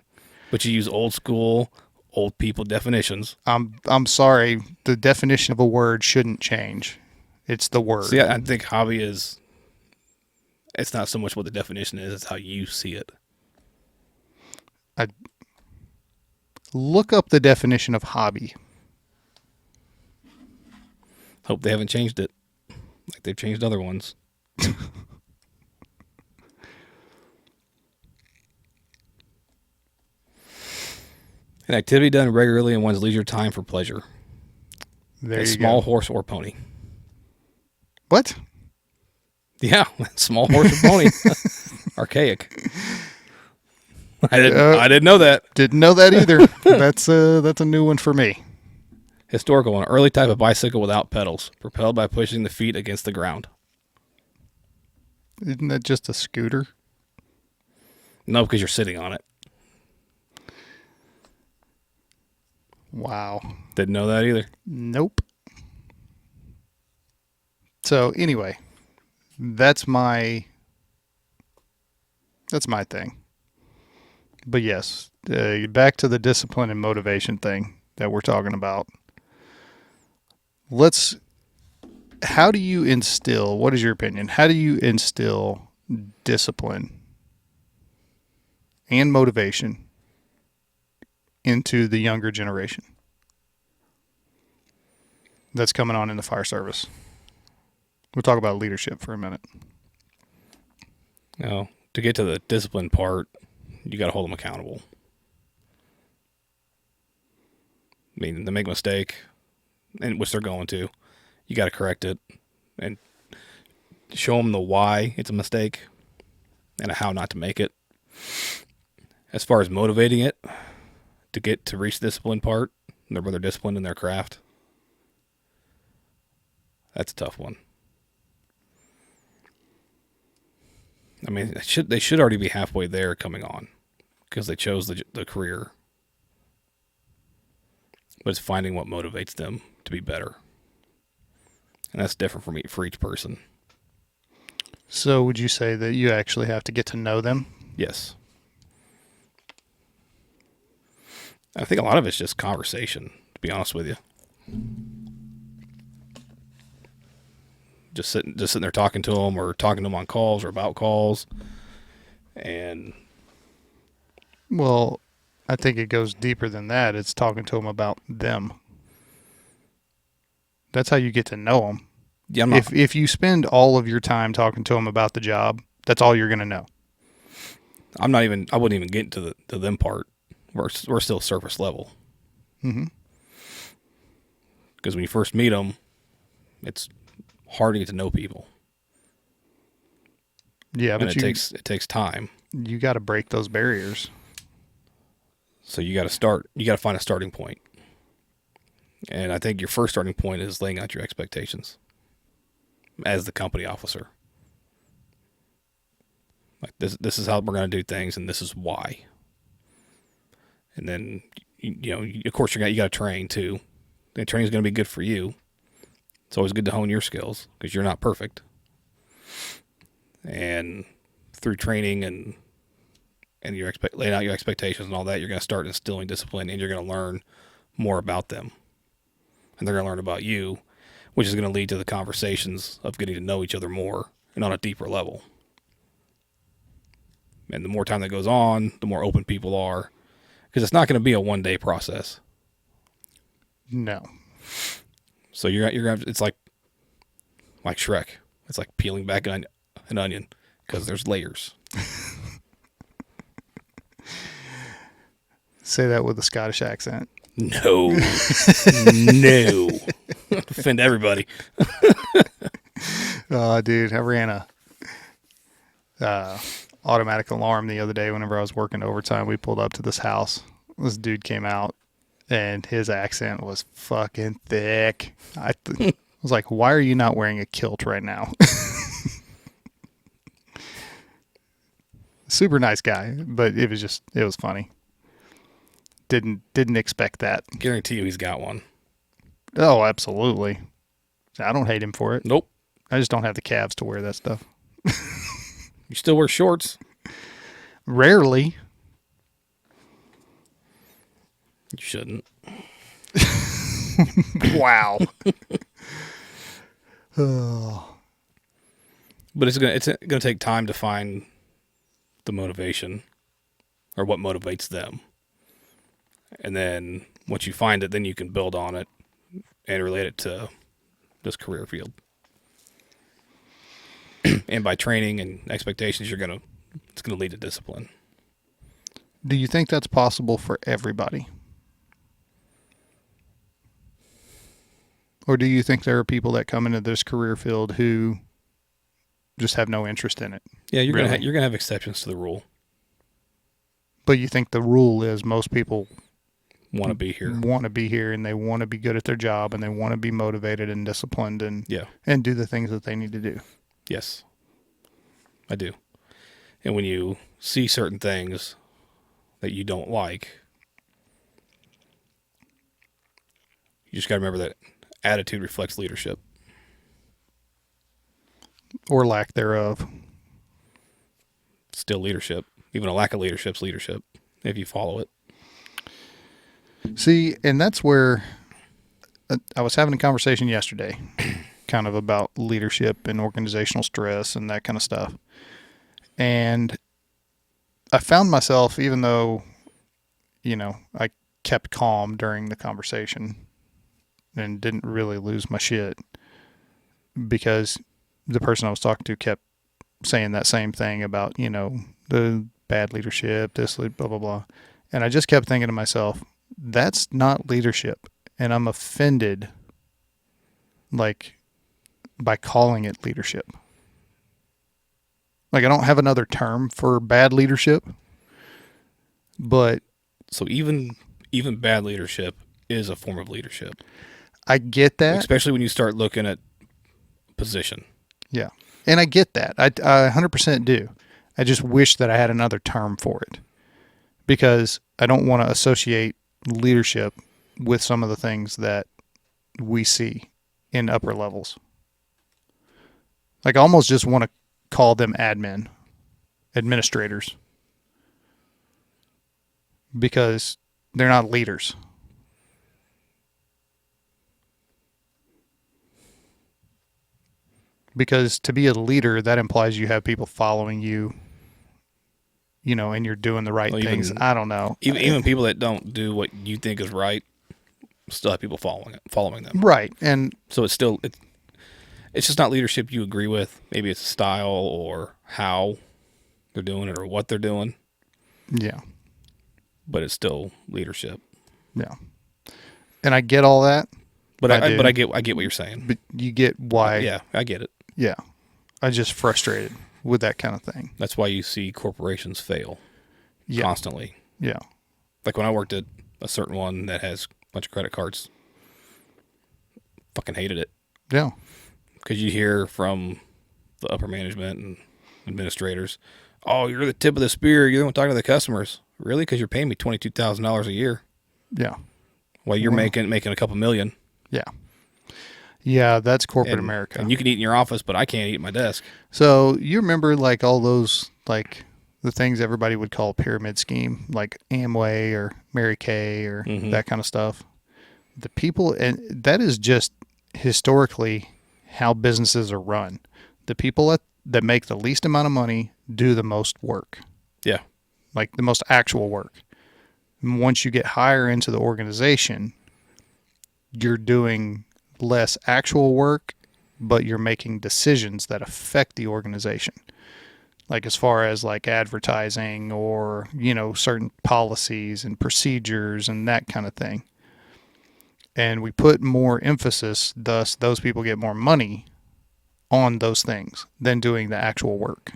[SPEAKER 2] But you use old school, old people definitions.
[SPEAKER 1] I'm sorry. The definition of a word shouldn't change. It's the word.
[SPEAKER 2] See, I think hobby is, it's not so much what the definition is, it's how you see it.
[SPEAKER 1] Look up the definition of hobby.
[SPEAKER 2] Hope they haven't changed it like they've changed other ones. An activity done regularly in one's leisure time for pleasure.
[SPEAKER 1] There
[SPEAKER 2] a
[SPEAKER 1] you
[SPEAKER 2] small
[SPEAKER 1] go.
[SPEAKER 2] horse or pony.
[SPEAKER 1] What?
[SPEAKER 2] Yeah, small horse or pony. Archaic. I didn't know that.
[SPEAKER 1] Didn't know that either. That's a new one for me.
[SPEAKER 2] Historical, an early type of bicycle without pedals, propelled by pushing the feet against the ground.
[SPEAKER 1] Isn't that just a scooter?
[SPEAKER 2] No, because you're sitting on it.
[SPEAKER 1] Wow.
[SPEAKER 2] Didn't know that either.
[SPEAKER 1] Nope. So anyway, that's my thing. But yes, back to the discipline and motivation thing that we're talking about. How do you instill, what is your opinion? How do you instill discipline and motivation into the younger generation that's coming on in the fire service? We'll talk about leadership for a minute.
[SPEAKER 2] Now, to get to the discipline part, you got to hold them accountable. I mean, they make a mistake, and which they're going to. You got to correct it and show them the why it's a mistake and how not to make it. As far as motivating it to reach the discipline part, where they're disciplined in their craft, that's a tough one. I mean, they should already be halfway there coming on because they chose the career. But it's finding what motivates them to be better. And that's different for each person.
[SPEAKER 1] So would you say that you actually have to get to know them?
[SPEAKER 2] Yes. I think a lot of it's just conversation, to be honest with you. Just sitting there talking to them or talking to them on calls or about calls. And
[SPEAKER 1] well, I think it goes deeper than that. It's talking to them about them. That's how you get to know them.
[SPEAKER 2] yeah,
[SPEAKER 1] If you spend all of your time talking to them about the job, that's all you're going to know.
[SPEAKER 2] I wouldn't even get into the them part. We're still surface level.
[SPEAKER 1] Mm-hmm.
[SPEAKER 2] Because when you first meet them, it's hard to get to know people.
[SPEAKER 1] Yeah, but
[SPEAKER 2] it takes time.
[SPEAKER 1] You got to break those barriers.
[SPEAKER 2] So you got to start. You got to find a starting point. And I think your first starting point is laying out your expectations as the company officer. Like this is how we're going to do things, and this is why. And then, of course, you got to train too. And training is going to be good for you. It's always good to hone your skills because you're not perfect. And through training and laying out your expectations and all that, you're going to start instilling discipline, and you're going to learn more about them. And they're going to learn about you, which is going to lead to the conversations of getting to know each other more and on a deeper level. And the more time that goes on, the more open people are, because it's not going to be a one-day process.
[SPEAKER 1] No.
[SPEAKER 2] So you're going to, it's like Shrek. It's like peeling back an onion because there's layers.
[SPEAKER 1] Say that with a Scottish accent.
[SPEAKER 2] No. No. Offend everybody.
[SPEAKER 1] Oh, dude, I ran a automatic alarm the other day whenever I was working overtime. We pulled up to this house. This dude came out, and his accent was fucking thick. I was like, why are you not wearing a kilt right now? Super nice guy, but it was funny. Didn't expect that.
[SPEAKER 2] Guarantee you he's got one.
[SPEAKER 1] Oh, absolutely. I don't hate him for it.
[SPEAKER 2] Nope.
[SPEAKER 1] I just don't have the calves to wear that stuff.
[SPEAKER 2] You still wear shorts?
[SPEAKER 1] Rarely.
[SPEAKER 2] You shouldn't.
[SPEAKER 1] Wow. Oh.
[SPEAKER 2] But it's gonna take time to find the motivation or what motivates them. And then once you find it, then you can build on it and relate it to this career field. And by training and expectations, it's gonna lead to discipline.
[SPEAKER 1] Do you think that's possible for everybody? Or do you think there are people that come into this career field who just have no interest in it?
[SPEAKER 2] Yeah, you're
[SPEAKER 1] Really?
[SPEAKER 2] gonna have exceptions to the rule.
[SPEAKER 1] But you think the rule is most people
[SPEAKER 2] Want to be here.
[SPEAKER 1] Want to be here, and they want to be good at their job, and they want to be motivated and disciplined, and do the things that they need to do.
[SPEAKER 2] Yes, I do. And when you see certain things that you don't like, you just got to remember that attitude reflects leadership.
[SPEAKER 1] Or lack thereof.
[SPEAKER 2] Still leadership. Even a lack of leadership's leadership if you follow it.
[SPEAKER 1] See, and that's where I was having a conversation yesterday kind of about leadership and organizational stress and that kind of stuff. And I found myself, even though, I kept calm during the conversation and didn't really lose my shit, because the person I was talking to kept saying that same thing about, the bad leadership, this, blah, blah, blah. And I just kept thinking to myself, that's not leadership. And I'm offended, by calling it leadership. I don't have another term for bad leadership, but...
[SPEAKER 2] So even bad leadership is a form of leadership.
[SPEAKER 1] I get that.
[SPEAKER 2] Especially when you start looking at position.
[SPEAKER 1] Yeah. And I get that. I 100% do. I just wish that I had another term for it, because I don't want to associate leadership with some of the things that we see in upper levels. I almost just want to call them administrators, because they're not leaders. Because to be a leader, that implies you have people following you, and you're doing the right things. I don't know.
[SPEAKER 2] Even people that don't do what you think is right still have people following them.
[SPEAKER 1] Right. And
[SPEAKER 2] so it's just not leadership you agree with. Maybe it's a style or how they're doing it or what they're doing.
[SPEAKER 1] Yeah.
[SPEAKER 2] But it's still leadership.
[SPEAKER 1] Yeah. And I get all that.
[SPEAKER 2] But I get what you're saying.
[SPEAKER 1] But you get why.
[SPEAKER 2] Yeah, I get it.
[SPEAKER 1] Yeah. I'm just frustrated with that kind of thing.
[SPEAKER 2] That's why you see corporations fail constantly.
[SPEAKER 1] Yeah.
[SPEAKER 2] Like when I worked at a certain one that has a bunch of credit cards, fucking hated it.
[SPEAKER 1] Yeah.
[SPEAKER 2] Because you hear from the upper management and administrators, oh, you're the tip of the spear. You're the one talking to the customers. Really? Because you're paying me $22,000 a year.
[SPEAKER 1] Yeah.
[SPEAKER 2] While you're making a couple million.
[SPEAKER 1] Yeah. Yeah, that's corporate America.
[SPEAKER 2] And you can eat in your office, but I can't eat at my desk.
[SPEAKER 1] So you remember all those, the things everybody would call pyramid scheme, like Amway or Mary Kay or that kind of stuff. The people, and that is just historically how businesses are run. The people that make the least amount of money do the most work.
[SPEAKER 2] Yeah.
[SPEAKER 1] The most actual work. And once you get higher into the organization, you're doing less actual work, but you're making decisions that affect the organization. As far as advertising or, certain policies and procedures and that kind of thing. And we put more emphasis, thus those people get more money on those things than doing the actual work.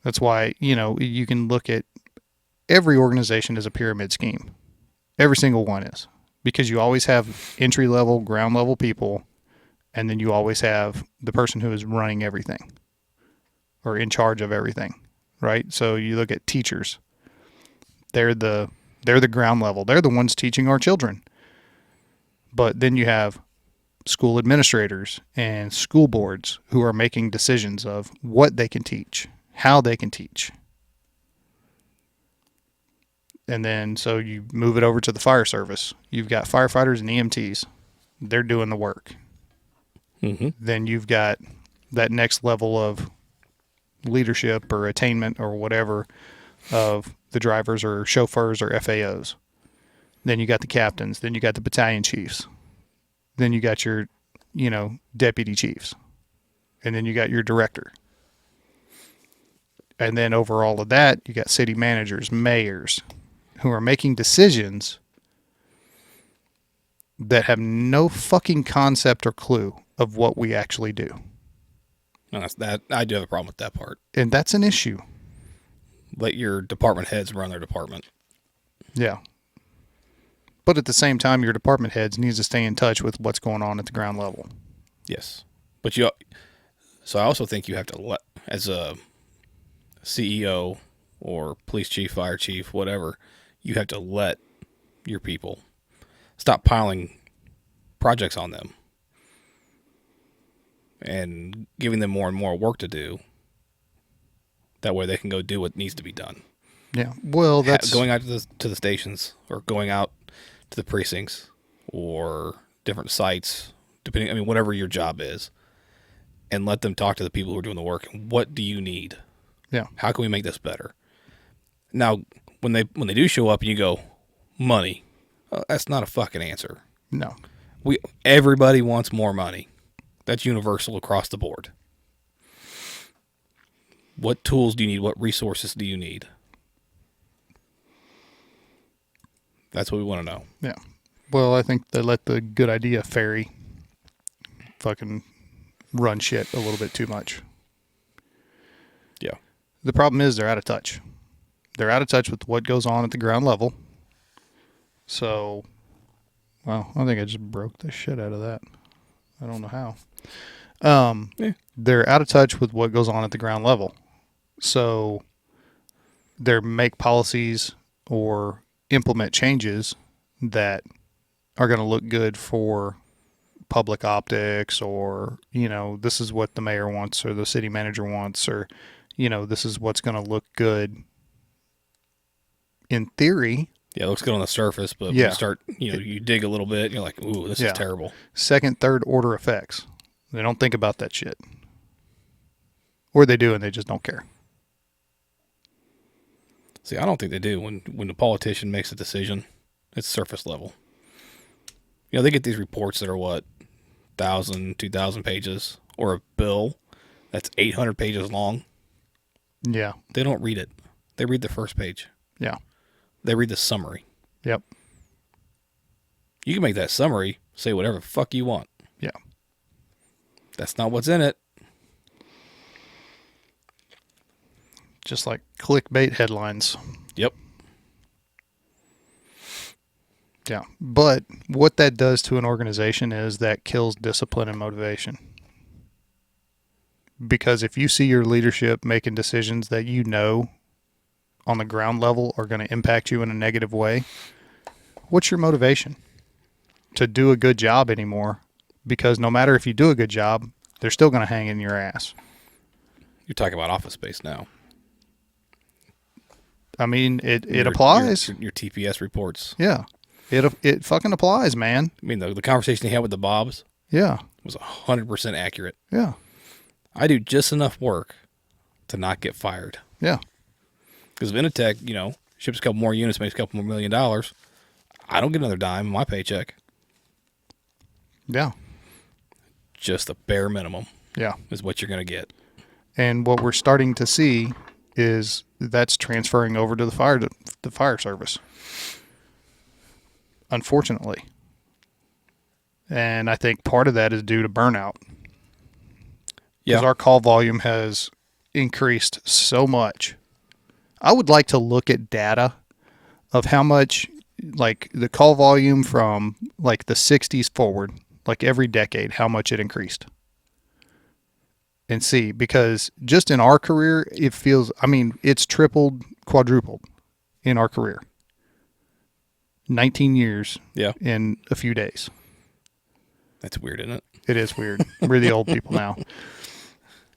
[SPEAKER 1] That's why, you can look at every organization as a pyramid scheme. Every single one is. Because you always have entry level, ground level people, and then you always have the person who is running everything or in charge of everything, right? So you look at teachers. They're the ground level. They're the ones teaching our children. But then you have school administrators and school boards who are making decisions of what they can teach, how they can teach. And then so you move it over to the fire service. You've got firefighters and EMTs. They're doing the work.
[SPEAKER 2] Mm-hmm.
[SPEAKER 1] Then you've got that next level of leadership or attainment or whatever of the drivers or chauffeurs or FAOs. Then you got the captains. Then you got the battalion chiefs. Then you got your, deputy chiefs. And then you got your director. And then over all of that, you got city managers, mayors, who are making decisions that have no fucking concept or clue of what we actually do.
[SPEAKER 2] No, I do have a problem with that part.
[SPEAKER 1] And that's an issue.
[SPEAKER 2] Let your department heads run their department.
[SPEAKER 1] Yeah. But at the same time, your department heads needs to stay in touch with what's going on at the ground level.
[SPEAKER 2] Yes. But so I also think you have to as a CEO or police chief, fire chief, whatever, you have to let your people stop piling projects on them and giving them more and more work to do. That way they can go do what needs to be done.
[SPEAKER 1] Yeah. Well, that's
[SPEAKER 2] going out to the stations or going out to the precincts or different sites, whatever your job is, and let them talk to the people who are doing the work. What do you need?
[SPEAKER 1] Yeah.
[SPEAKER 2] How can we make this better? Now, when they do show up and you go, money, that's not a fucking answer.
[SPEAKER 1] No.
[SPEAKER 2] Everybody wants more money. That's universal across the board. What tools do you need? What resources do you need? That's what we want to know.
[SPEAKER 1] Yeah. Well, I think they let the good idea ferry fucking run shit a little bit too much.
[SPEAKER 2] Yeah.
[SPEAKER 1] The problem is they're out of touch. They're out of touch with what goes on at the ground level. So, well, I think I just broke the shit out of that. I don't know how. They're out of touch with what goes on at the ground level. So, they make policies or implement changes that are going to look good for public optics, or, this is what the mayor wants or the city manager wants, or, this is what's going to look good in theory.
[SPEAKER 2] Yeah, it looks good on the surface, but when you start, you dig a little bit, and you're like, ooh, this is terrible.
[SPEAKER 1] Second, third order effects. They don't think about that shit. Or they do and they just don't care.
[SPEAKER 2] See, I don't think they do. When the politician makes a decision, it's surface level. They get these reports that are 1,000, 2,000 pages, or a bill that's 800 pages long.
[SPEAKER 1] Yeah.
[SPEAKER 2] They don't read it. They read the first page.
[SPEAKER 1] Yeah.
[SPEAKER 2] They read the summary.
[SPEAKER 1] Yep.
[SPEAKER 2] You can make that summary say whatever the fuck you want.
[SPEAKER 1] Yeah.
[SPEAKER 2] That's not what's in it.
[SPEAKER 1] Just like clickbait headlines.
[SPEAKER 2] Yep.
[SPEAKER 1] Yeah. But what that does to an organization is that kills discipline and motivation. Because if you see your leadership making decisions that on the ground level are going to impact you in a negative way, what's your motivation to do a good job anymore? Because no matter if you do a good job, they're still going to hang in your ass.
[SPEAKER 2] You're talking about Office Space now.
[SPEAKER 1] I mean, it applies.
[SPEAKER 2] Your TPS reports.
[SPEAKER 1] Yeah. It fucking applies, man.
[SPEAKER 2] I mean, the conversation he had with the Bobs was 100% accurate.
[SPEAKER 1] Yeah.
[SPEAKER 2] I do just enough work to not get fired.
[SPEAKER 1] Yeah.
[SPEAKER 2] Because Vinatech, ships a couple more units, makes a couple more $1 million. I don't get another dime in my paycheck.
[SPEAKER 1] Yeah.
[SPEAKER 2] Just the bare minimum.
[SPEAKER 1] Yeah.
[SPEAKER 2] Is what you're going to get.
[SPEAKER 1] And what we're starting to see is that's transferring over to the fire service. unfortunately. And I think part of that is due to burnout.
[SPEAKER 2] Yeah.
[SPEAKER 1] Because our call volume has increased so much. I would like to look at data of how much, like, the call volume from, like, the 60s forward, like, every decade, how much it increased. And see, because just in our career, it feels, I mean, it's tripled, quadrupled in our career. 19 years in a few days.
[SPEAKER 2] That's weird, isn't it?
[SPEAKER 1] It is weird. We're the old people now.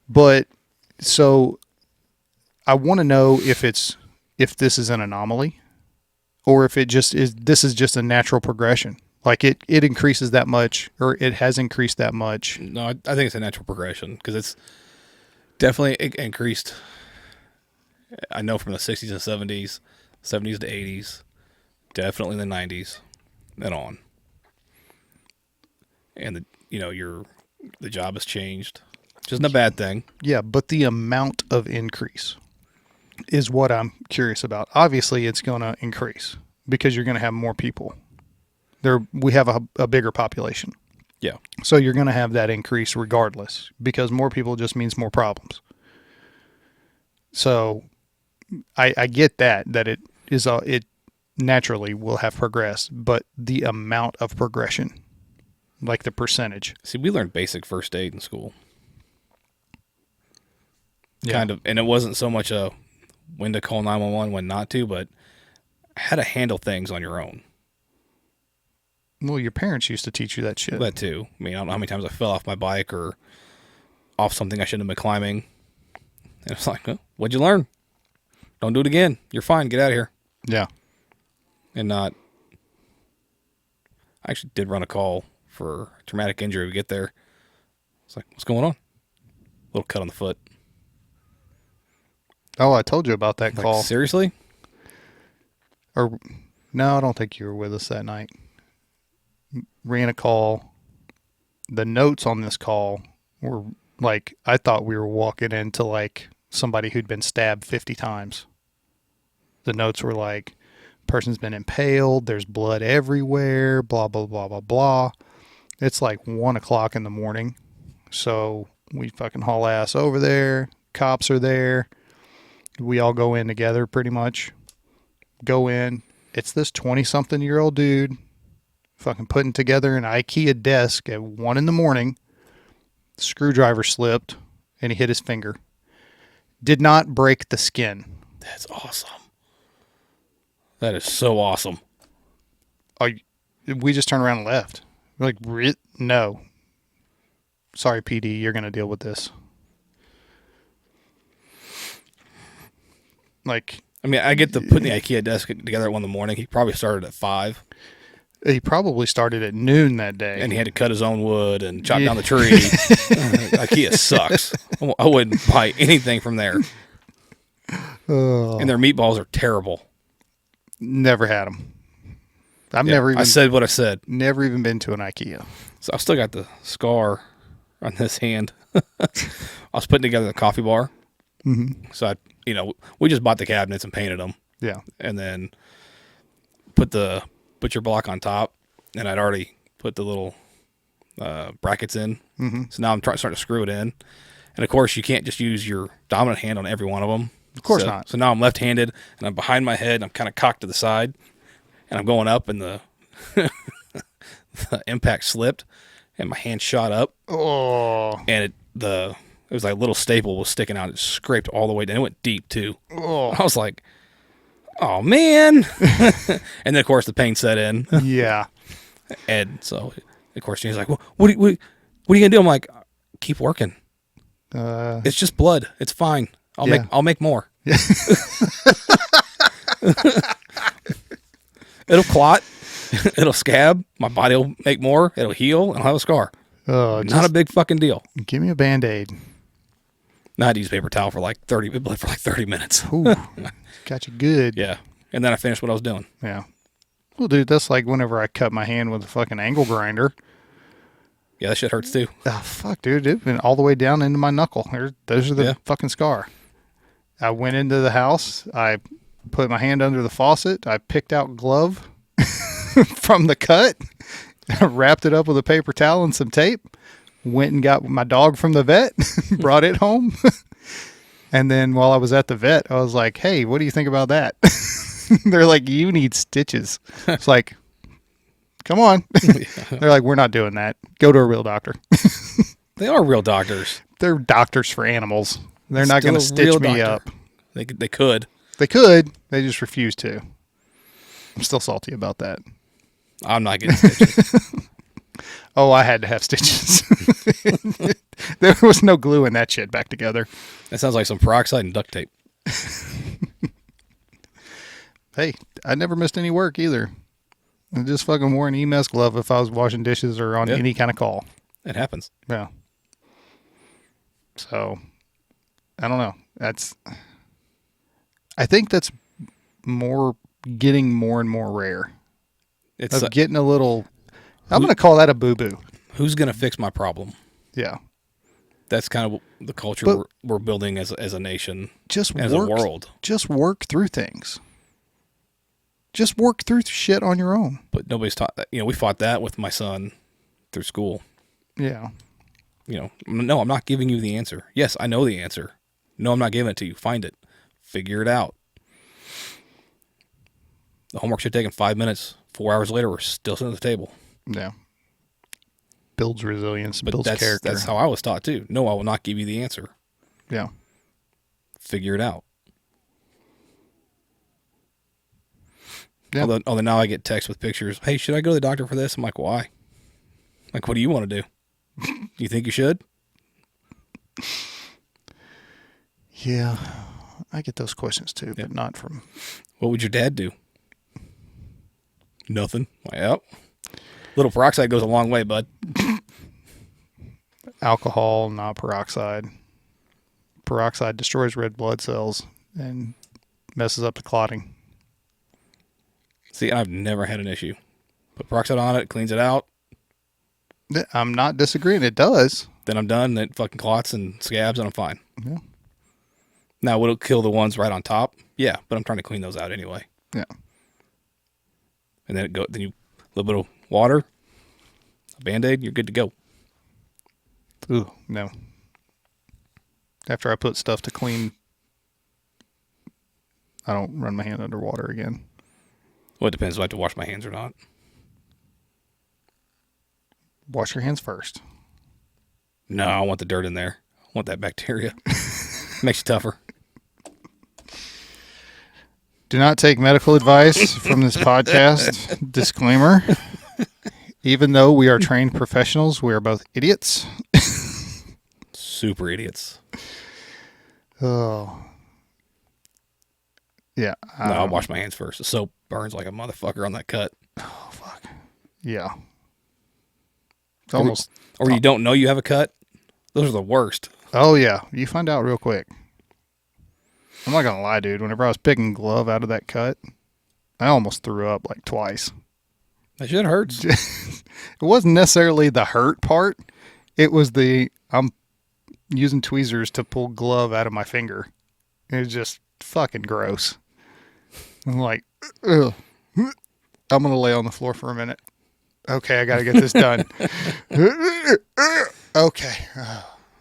[SPEAKER 1] But so I want to know if this is an anomaly or if this is just a natural progression. Like it increases that much, or it has increased that much.
[SPEAKER 2] No, I think it's a natural progression because it's definitely increased. I know from the 60s and 70s, 70s to 80s, definitely in the 90s and on. And the job has changed, which isn't a bad thing.
[SPEAKER 1] Yeah, but the amount of increase is what I'm curious about. Obviously, it's going to increase because you're going to have more people. We have a bigger population.
[SPEAKER 2] Yeah.
[SPEAKER 1] So you're going to have that increase regardless, because more people just means more problems. So I get that it naturally will have progressed, but the amount of progression, like the percentage.
[SPEAKER 2] See, we learned basic first aid in school.
[SPEAKER 1] Yeah.
[SPEAKER 2] Kind of, and it wasn't so much a when to call 911, when not to, but how to handle things on your own.
[SPEAKER 1] Well, your parents used to teach you that shit.
[SPEAKER 2] That too. I mean, I don't know how many times I fell off my bike or off something I shouldn't have been climbing. And it's like, oh, what'd you learn? Don't do it again. You're fine. Get out of here.
[SPEAKER 1] Yeah.
[SPEAKER 2] And not. I actually did run a call for traumatic injury. We get there. It's like, what's going on? Little cut on the foot.
[SPEAKER 1] Oh, I told you about that call.
[SPEAKER 2] Seriously?
[SPEAKER 1] Or no, I don't think you were with us that night. Ran a call. The notes on this call were like, I thought we were walking into like somebody who'd been stabbed 50 times. The notes were like, person's been impaled, there's blood everywhere, blah, blah, blah, blah, blah. It's like 1 o'clock in the morning. So we fucking haul ass over there. Cops are there. We all go in together pretty much. Go in. It's this 20-something-year-old dude fucking putting together an IKEA desk at 1 in the morning. The screwdriver slipped and he hit his finger. Did not break the skin.
[SPEAKER 2] That's awesome. That is so awesome.
[SPEAKER 1] We just turned around and left. We're like, no. Sorry, PD, you're going to deal with this. Like,
[SPEAKER 2] I mean, I get the putting the IKEA desk together at 1 in the morning. He probably started at 5.
[SPEAKER 1] He probably started at noon that day.
[SPEAKER 2] And he had to cut his own wood and chop down the tree. IKEA sucks. I wouldn't buy anything from there. And their meatballs are terrible.
[SPEAKER 1] Never had them. I
[SPEAKER 2] said what I said.
[SPEAKER 1] Never even been to an IKEA.
[SPEAKER 2] So I've still got the scar on this hand. I was putting together the coffee bar.
[SPEAKER 1] Mm-hmm.
[SPEAKER 2] So we just bought the cabinets and painted them.
[SPEAKER 1] Yeah.
[SPEAKER 2] And then put the butcher block on top, and I'd already put the little brackets in.
[SPEAKER 1] Mm-hmm.
[SPEAKER 2] So now I'm starting to screw it in. And of course, you can't just use your dominant hand on every one of them.
[SPEAKER 1] Of course not.
[SPEAKER 2] So now I'm left-handed, and I'm behind my head, and I'm kind of cocked to the side, and I'm going up, and the impact slipped, and my hand shot up.
[SPEAKER 1] Oh.
[SPEAKER 2] And it was like a little staple was sticking out. It scraped all the way down. It went deep too.
[SPEAKER 1] Oh.
[SPEAKER 2] I was like, oh man. And then of course the pain set in.
[SPEAKER 1] Yeah.
[SPEAKER 2] And so of course he's like, well, what are you gonna do? I'm like, keep working. It's just blood. It's fine. I'll make more. Yeah. It'll clot. It'll scab. My body will make more. It'll heal. And I'll have a scar. Not a big fucking deal.
[SPEAKER 1] Give me a Band-Aid.
[SPEAKER 2] I had to use paper towel for like 30 minutes.
[SPEAKER 1] Ooh, got you good.
[SPEAKER 2] Yeah. And then I finished what I was doing.
[SPEAKER 1] Yeah. Well, dude, that's like whenever I cut my hand with a fucking angle grinder.
[SPEAKER 2] Yeah, that shit hurts too.
[SPEAKER 1] Oh, fuck, dude. It went all the way down into my knuckle. Those are the fucking scar. I went into the house. I put my hand under the faucet. I picked out glove. from the cut, wrapped it up with a paper towel and some tape, went and got my dog from the vet, brought it home. And then while I was at the vet, I was like, hey, what do you think about that? They're like, you need stitches. It's like, come on. They're like, we're not doing that. Go to a real doctor.
[SPEAKER 2] They are real doctors.
[SPEAKER 1] They're doctors for animals. They're not going to
[SPEAKER 2] Still a
[SPEAKER 1] stitch
[SPEAKER 2] real
[SPEAKER 1] me
[SPEAKER 2] doctor.
[SPEAKER 1] up.
[SPEAKER 2] They could.
[SPEAKER 1] They could. They just refuse to. I'm still salty about that.
[SPEAKER 2] I'm not getting stitches.
[SPEAKER 1] Oh, I had to have stitches. There was no glue in that shit back together.
[SPEAKER 2] That sounds like some peroxide and duct tape.
[SPEAKER 1] Hey, I never missed any work either. I just fucking wore an EMS glove if I was washing dishes or on any kind of call.
[SPEAKER 2] It happens.
[SPEAKER 1] Yeah. So, I don't know. I think that's getting more and more rare.
[SPEAKER 2] It's
[SPEAKER 1] getting a little, I'm going to call that a boo-boo.
[SPEAKER 2] Who's going to fix my problem?
[SPEAKER 1] Yeah.
[SPEAKER 2] That's kind of the culture we're building as a nation, as a world.
[SPEAKER 1] Just work through things. Just work through shit on your own.
[SPEAKER 2] But nobody's taught that. We fought that with my son through school.
[SPEAKER 1] Yeah.
[SPEAKER 2] No, I'm not giving you the answer. Yes, I know the answer. No, I'm not giving it to you. Find it. Figure it out. The homework should have taken 5 minutes. 4 hours later, we're still sitting at the table.
[SPEAKER 1] Yeah. Builds resilience,
[SPEAKER 2] but
[SPEAKER 1] builds character.
[SPEAKER 2] That's how I was taught too. No, I will not give you the answer.
[SPEAKER 1] Yeah.
[SPEAKER 2] Figure it out.
[SPEAKER 1] Yeah.
[SPEAKER 2] Although now I get texts with pictures. Hey, should I go to the doctor for this? I'm like, why? Like, what do you want to do? You think you should?
[SPEAKER 1] Yeah. I get those questions too, but not from...
[SPEAKER 2] What would your dad do? Nothing. Well, little peroxide goes a long way, bud.
[SPEAKER 1] Alcohol, not peroxide. Peroxide destroys red blood cells and messes up the clotting.
[SPEAKER 2] See, I've never had an issue. Put peroxide on it, cleans it out.
[SPEAKER 1] I'm not disagreeing. It does.
[SPEAKER 2] Then I'm done. It fucking clots and scabs, and I'm fine.
[SPEAKER 1] Yeah.
[SPEAKER 2] Now, would it kill the ones right on top? Yeah, but I'm trying to clean those out anyway.
[SPEAKER 1] Yeah.
[SPEAKER 2] And then a little bit of water, a Band-Aid, you're good to go.
[SPEAKER 1] Ooh, no. After I put stuff to clean, I don't run my hand under water again.
[SPEAKER 2] Well, it depends if I have to wash my hands or not.
[SPEAKER 1] Wash your hands first.
[SPEAKER 2] No, I want the dirt in there. I want that bacteria. Makes you tougher.
[SPEAKER 1] Do not take medical advice from this podcast. Disclaimer. Even though we are trained professionals, we are both idiots.
[SPEAKER 2] Super idiots.
[SPEAKER 1] Oh. Yeah.
[SPEAKER 2] No, I'll wash my hands first. The soap burns like a motherfucker on that cut.
[SPEAKER 1] Oh, fuck. Yeah. It's
[SPEAKER 2] Or
[SPEAKER 1] almost...
[SPEAKER 2] Or you don't know you have a cut. Those are the worst.
[SPEAKER 1] Oh, yeah. You find out real quick. I'm not going to lie, dude. Whenever I was picking glove out of that cut, I almost threw up like twice.
[SPEAKER 2] That shit hurts.
[SPEAKER 1] It wasn't necessarily the hurt part. It was I'm using tweezers to pull glove out of my finger. It was just fucking gross. I'm like, ugh. I'm going to lay on the floor for a minute. Okay, I got to get this done. Okay.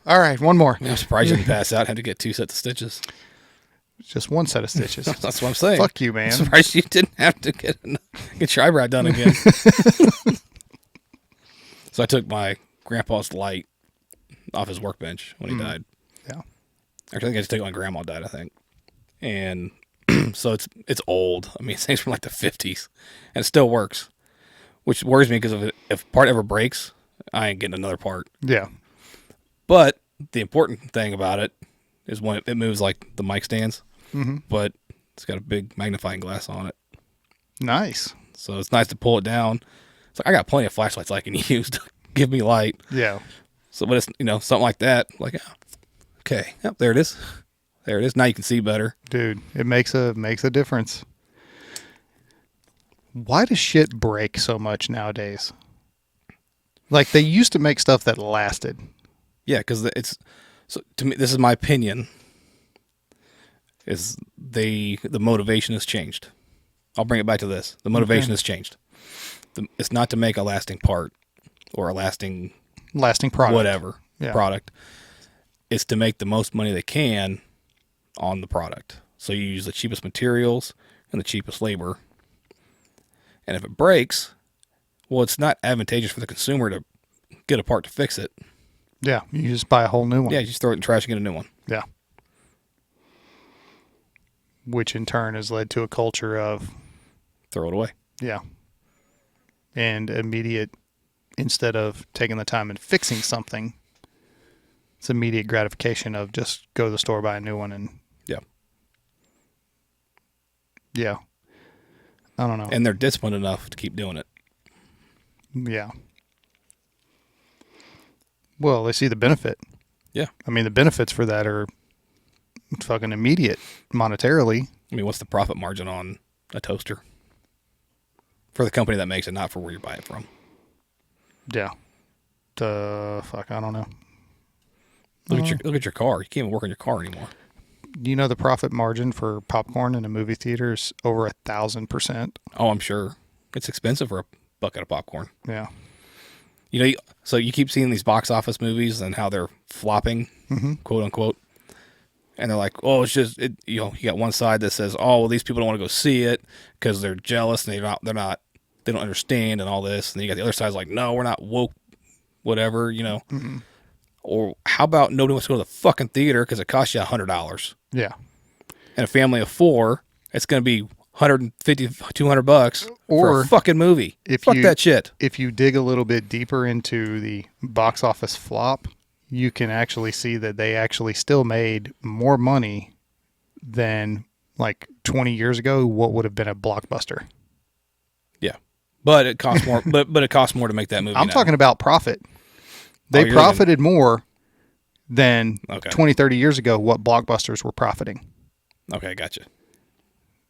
[SPEAKER 1] All right, one more.
[SPEAKER 2] I'm surprised you didn't pass out. Had to get 2 sets of stitches.
[SPEAKER 1] Just one set of stitches.
[SPEAKER 2] That's what I'm saying.
[SPEAKER 1] Fuck you, man.
[SPEAKER 2] I'm surprised you didn't have to get your eyebrow done again. So I took my grandpa's light off his workbench when he died.
[SPEAKER 1] Yeah.
[SPEAKER 2] Actually, I think I just took it when grandma died, I think. And so it's old. I mean, it's things from like the 50s. And it still works. Which worries me because if part ever breaks, I ain't getting another part.
[SPEAKER 1] Yeah.
[SPEAKER 2] But the important thing about it is when it moves like the mic stands.
[SPEAKER 1] Mm-hmm.
[SPEAKER 2] But it's got a big magnifying glass on it.
[SPEAKER 1] Nice.
[SPEAKER 2] So it's nice to pull it down. It's like I got plenty of flashlights I can use to give me light.
[SPEAKER 1] Yeah.
[SPEAKER 2] So, but it's, something like that. Like, okay, yep, there it is. There it is. Now you can see better.
[SPEAKER 1] Dude, it makes a difference. Why does shit break so much nowadays? Like, they used to make stuff that lasted.
[SPEAKER 2] Yeah, because so to me, this is my opinion, is the motivation has changed. I'll bring it back to this. The motivation has changed. It's not to make a lasting part or a lasting
[SPEAKER 1] product.
[SPEAKER 2] whatever
[SPEAKER 1] Yeah.
[SPEAKER 2] product. It's to make the most money they can on the product. So you use the cheapest materials and the cheapest labor. And if it breaks, well, it's not advantageous for the consumer to get a part to fix it.
[SPEAKER 1] Yeah, you just buy a whole new one.
[SPEAKER 2] Yeah, you just throw it in the trash and get a new one.
[SPEAKER 1] Yeah. Which in turn has led to a culture of
[SPEAKER 2] Throw it away.
[SPEAKER 1] yeah. And immediate, instead of taking the time and fixing something, it's immediate gratification of just go to the store, buy a new one, and
[SPEAKER 2] Yeah.
[SPEAKER 1] yeah. I don't know.
[SPEAKER 2] And they're disciplined enough to keep doing it.
[SPEAKER 1] Yeah. Well, they see the benefit.
[SPEAKER 2] Yeah.
[SPEAKER 1] I mean, the benefits for that are fucking immediate monetarily.
[SPEAKER 2] I mean, what's the profit margin on a toaster? For the company that makes it, not for where you buy it from.
[SPEAKER 1] Yeah. Fuck, I don't know.
[SPEAKER 2] Look at your car. You can't even work on your car anymore.
[SPEAKER 1] You know the profit margin for popcorn in a movie theater is over 1,000%.
[SPEAKER 2] Oh, I'm sure. It's expensive for a bucket of popcorn.
[SPEAKER 1] Yeah.
[SPEAKER 2] You know, so you keep seeing these box office movies and how they're flopping, quote unquote. And they're like, oh, it's just, you know, you got one side that says, oh, well, these people don't want to go see it because they're jealous and they don't understand and all this. And then you got the other side's like, no, we're not woke, whatever, you know. Mm-hmm. Or how about nobody wants to go to the fucking theater because it costs you $100?
[SPEAKER 1] Yeah.
[SPEAKER 2] And a family of 4, it's going to be $150, $200 for a fucking movie. Fuck that shit.
[SPEAKER 1] If you dig a little bit deeper into the box office flop, you can actually see that they actually still made more money than like 20 years ago what would have been a blockbuster.
[SPEAKER 2] Yeah. But it costs more but it costs more to make that movie.
[SPEAKER 1] I'm talking about profit. They profited more than 20, 30 years ago what blockbusters were profiting.
[SPEAKER 2] Okay, gotcha.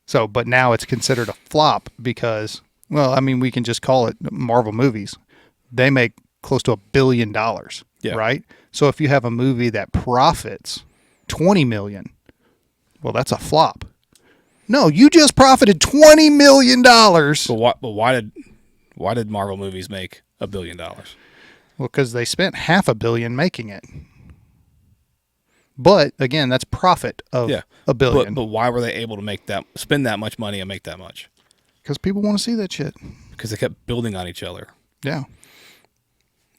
[SPEAKER 1] So, but now it's considered a flop because, well, I mean, we can just call it Marvel movies. They make close to $1 billion, right? So if you have a movie that profits $20 million, well, that's a flop. No, you just profited $20 million.
[SPEAKER 2] But why did Marvel movies make $1 billion?
[SPEAKER 1] Well, because they spent $500 million making it. But again, that's profit of $1 billion.
[SPEAKER 2] But why were they able to spend that much money and make that much?
[SPEAKER 1] Because people want to see that shit.
[SPEAKER 2] Because they kept building on each other.
[SPEAKER 1] Yeah.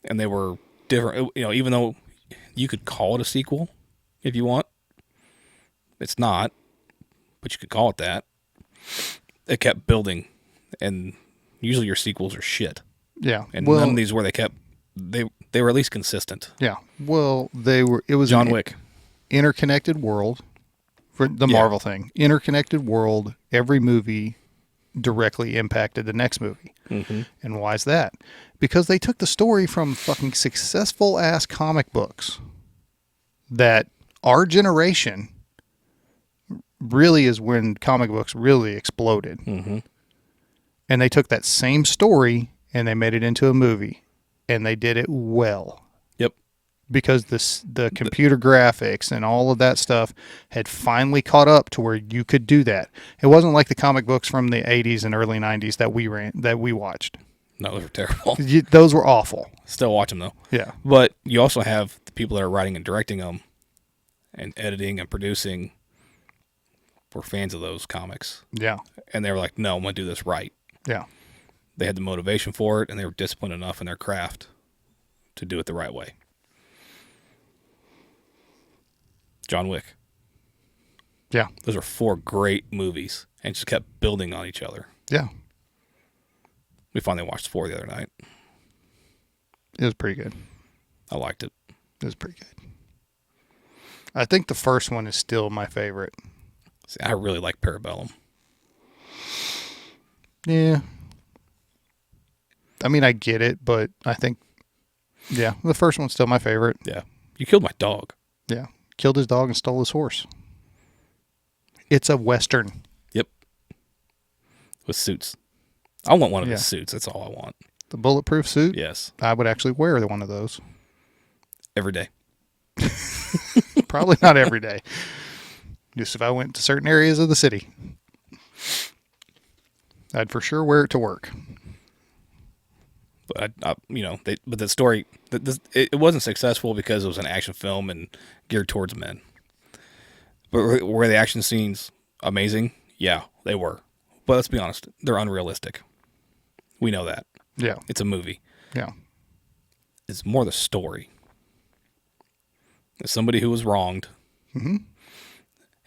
[SPEAKER 2] And they were different. You know, even though you could call it a sequel if you want, it's not. But you could call it that. It kept building, and usually your sequels are shit.
[SPEAKER 1] Yeah.
[SPEAKER 2] And none of these were. They were at least consistent.
[SPEAKER 1] Yeah. Well, it was
[SPEAKER 2] John Wick.
[SPEAKER 1] Interconnected world for the Marvel thing. Interconnected world. Every movie directly impacted the next movie. Mm-hmm. And why is that? Because they took the story from fucking successful ass comic books that our generation really is when comic books really exploded. Mm-hmm. And they took that same story and they made it into a movie, and they did it well.
[SPEAKER 2] Yep.
[SPEAKER 1] Because the computer graphics and all of that stuff had finally caught up to where you could do that. It wasn't like the comic books from the 80s and early 90s that we watched.
[SPEAKER 2] No, those were terrible.
[SPEAKER 1] Those were awful.
[SPEAKER 2] Still watch them though.
[SPEAKER 1] Yeah.
[SPEAKER 2] But you also have the people that are writing and directing them and editing and producing were fans of those comics.
[SPEAKER 1] Yeah.
[SPEAKER 2] And they were like, no, I'm going to do this right.
[SPEAKER 1] Yeah.
[SPEAKER 2] They had the motivation for it, and they were disciplined enough in their craft to do it the right way. John Wick.
[SPEAKER 1] Yeah.
[SPEAKER 2] Those are 4 great movies, and just kept building on each other.
[SPEAKER 1] Yeah.
[SPEAKER 2] We finally watched 4 the other night.
[SPEAKER 1] It was pretty good.
[SPEAKER 2] I liked it.
[SPEAKER 1] It was pretty good. I think the first one is still my favorite.
[SPEAKER 2] See, I really like Parabellum.
[SPEAKER 1] Yeah. I mean, I get it, but I think, the first one's still my favorite.
[SPEAKER 2] Yeah. You killed my dog.
[SPEAKER 1] Yeah. Killed his dog and stole his horse. It's a Western.
[SPEAKER 2] Yep. With suits. I want one of his suits. That's all I want.
[SPEAKER 1] The bulletproof suit?
[SPEAKER 2] Yes.
[SPEAKER 1] I would actually wear one of those.
[SPEAKER 2] Every day.
[SPEAKER 1] Probably not every day. Just if I went to certain areas of the city. I'd for sure wear it to work.
[SPEAKER 2] But but the story, it wasn't successful because it was an action film and geared towards men. But were the action scenes amazing? Yeah, they were. But let's be honest, they're unrealistic. We know that.
[SPEAKER 1] Yeah.
[SPEAKER 2] It's a movie.
[SPEAKER 1] Yeah.
[SPEAKER 2] It's more the story. It's somebody who was wronged.
[SPEAKER 1] Mm-hmm.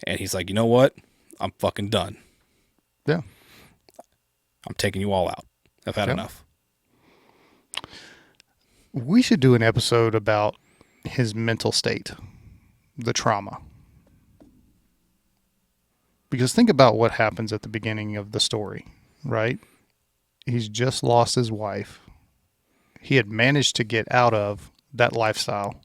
[SPEAKER 2] And he's like, you know what? I'm fucking done.
[SPEAKER 1] Yeah.
[SPEAKER 2] I'm taking you all out. I've had enough.
[SPEAKER 1] We should do an episode about his mental state, the trauma. Because think about what happens at the beginning of the story, right? He's just lost his wife. He had managed to get out of that lifestyle.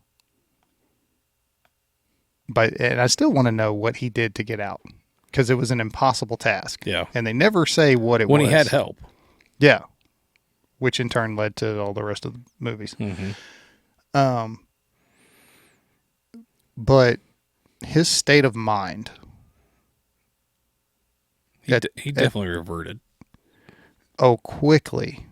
[SPEAKER 1] And I still want to know what he did to get out. Because it was an impossible task.
[SPEAKER 2] Yeah.
[SPEAKER 1] And they never say what it was.
[SPEAKER 2] When he had help.
[SPEAKER 1] Yeah. Which in turn led to all the rest of the movies.
[SPEAKER 2] Mm-hmm.
[SPEAKER 1] But his state of mind.
[SPEAKER 2] He definitely reverted.
[SPEAKER 1] Oh, quickly.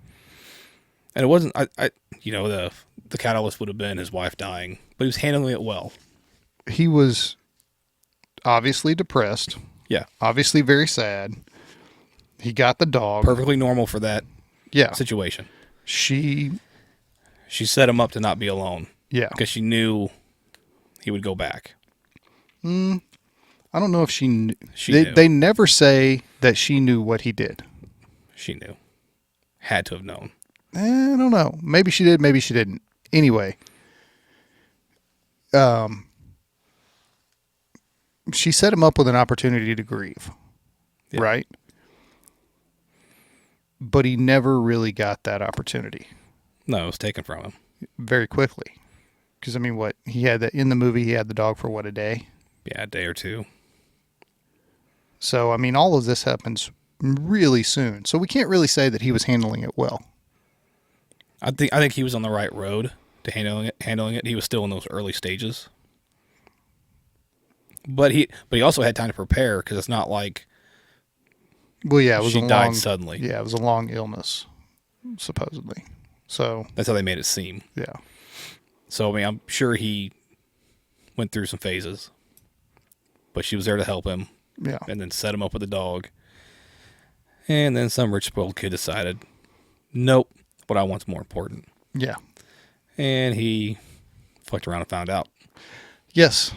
[SPEAKER 2] And it wasn't, the catalyst would have been his wife dying, but he was handling it well.
[SPEAKER 1] He was obviously depressed.
[SPEAKER 2] Yeah.
[SPEAKER 1] Obviously very sad. He got the dog.
[SPEAKER 2] Perfectly normal for that situation.
[SPEAKER 1] She
[SPEAKER 2] set him up to not be alone.
[SPEAKER 1] Yeah.
[SPEAKER 2] Because she knew he would go back.
[SPEAKER 1] I don't know if she knew.
[SPEAKER 2] Knew.
[SPEAKER 1] They never say that she knew what he did.
[SPEAKER 2] She knew. Had to have known.
[SPEAKER 1] I don't know. Maybe she did, maybe she didn't. Anyway. She set him up with an opportunity to grieve. Yeah. Right? But he never really got that opportunity.
[SPEAKER 2] No, it was taken from him.
[SPEAKER 1] Very quickly. Because, what? He had in the movie, he had the dog for, a day?
[SPEAKER 2] Yeah, a day or two.
[SPEAKER 1] So, all of this happens really soon. So we can't really say that he was handling it well.
[SPEAKER 2] I think he was on the right road to handling it. He was still in those early stages. But he also had time to prepare because it's not like
[SPEAKER 1] it was
[SPEAKER 2] she died suddenly.
[SPEAKER 1] Yeah, it was a long illness, supposedly. So
[SPEAKER 2] that's how they made it seem.
[SPEAKER 1] Yeah.
[SPEAKER 2] So I'm sure he went through some phases, but she was there to help him.
[SPEAKER 1] Yeah.
[SPEAKER 2] And then set him up with a dog. And then some rich spoiled kid decided, nope, what I want's more important.
[SPEAKER 1] Yeah.
[SPEAKER 2] And he fucked around and found out.
[SPEAKER 1] Yes.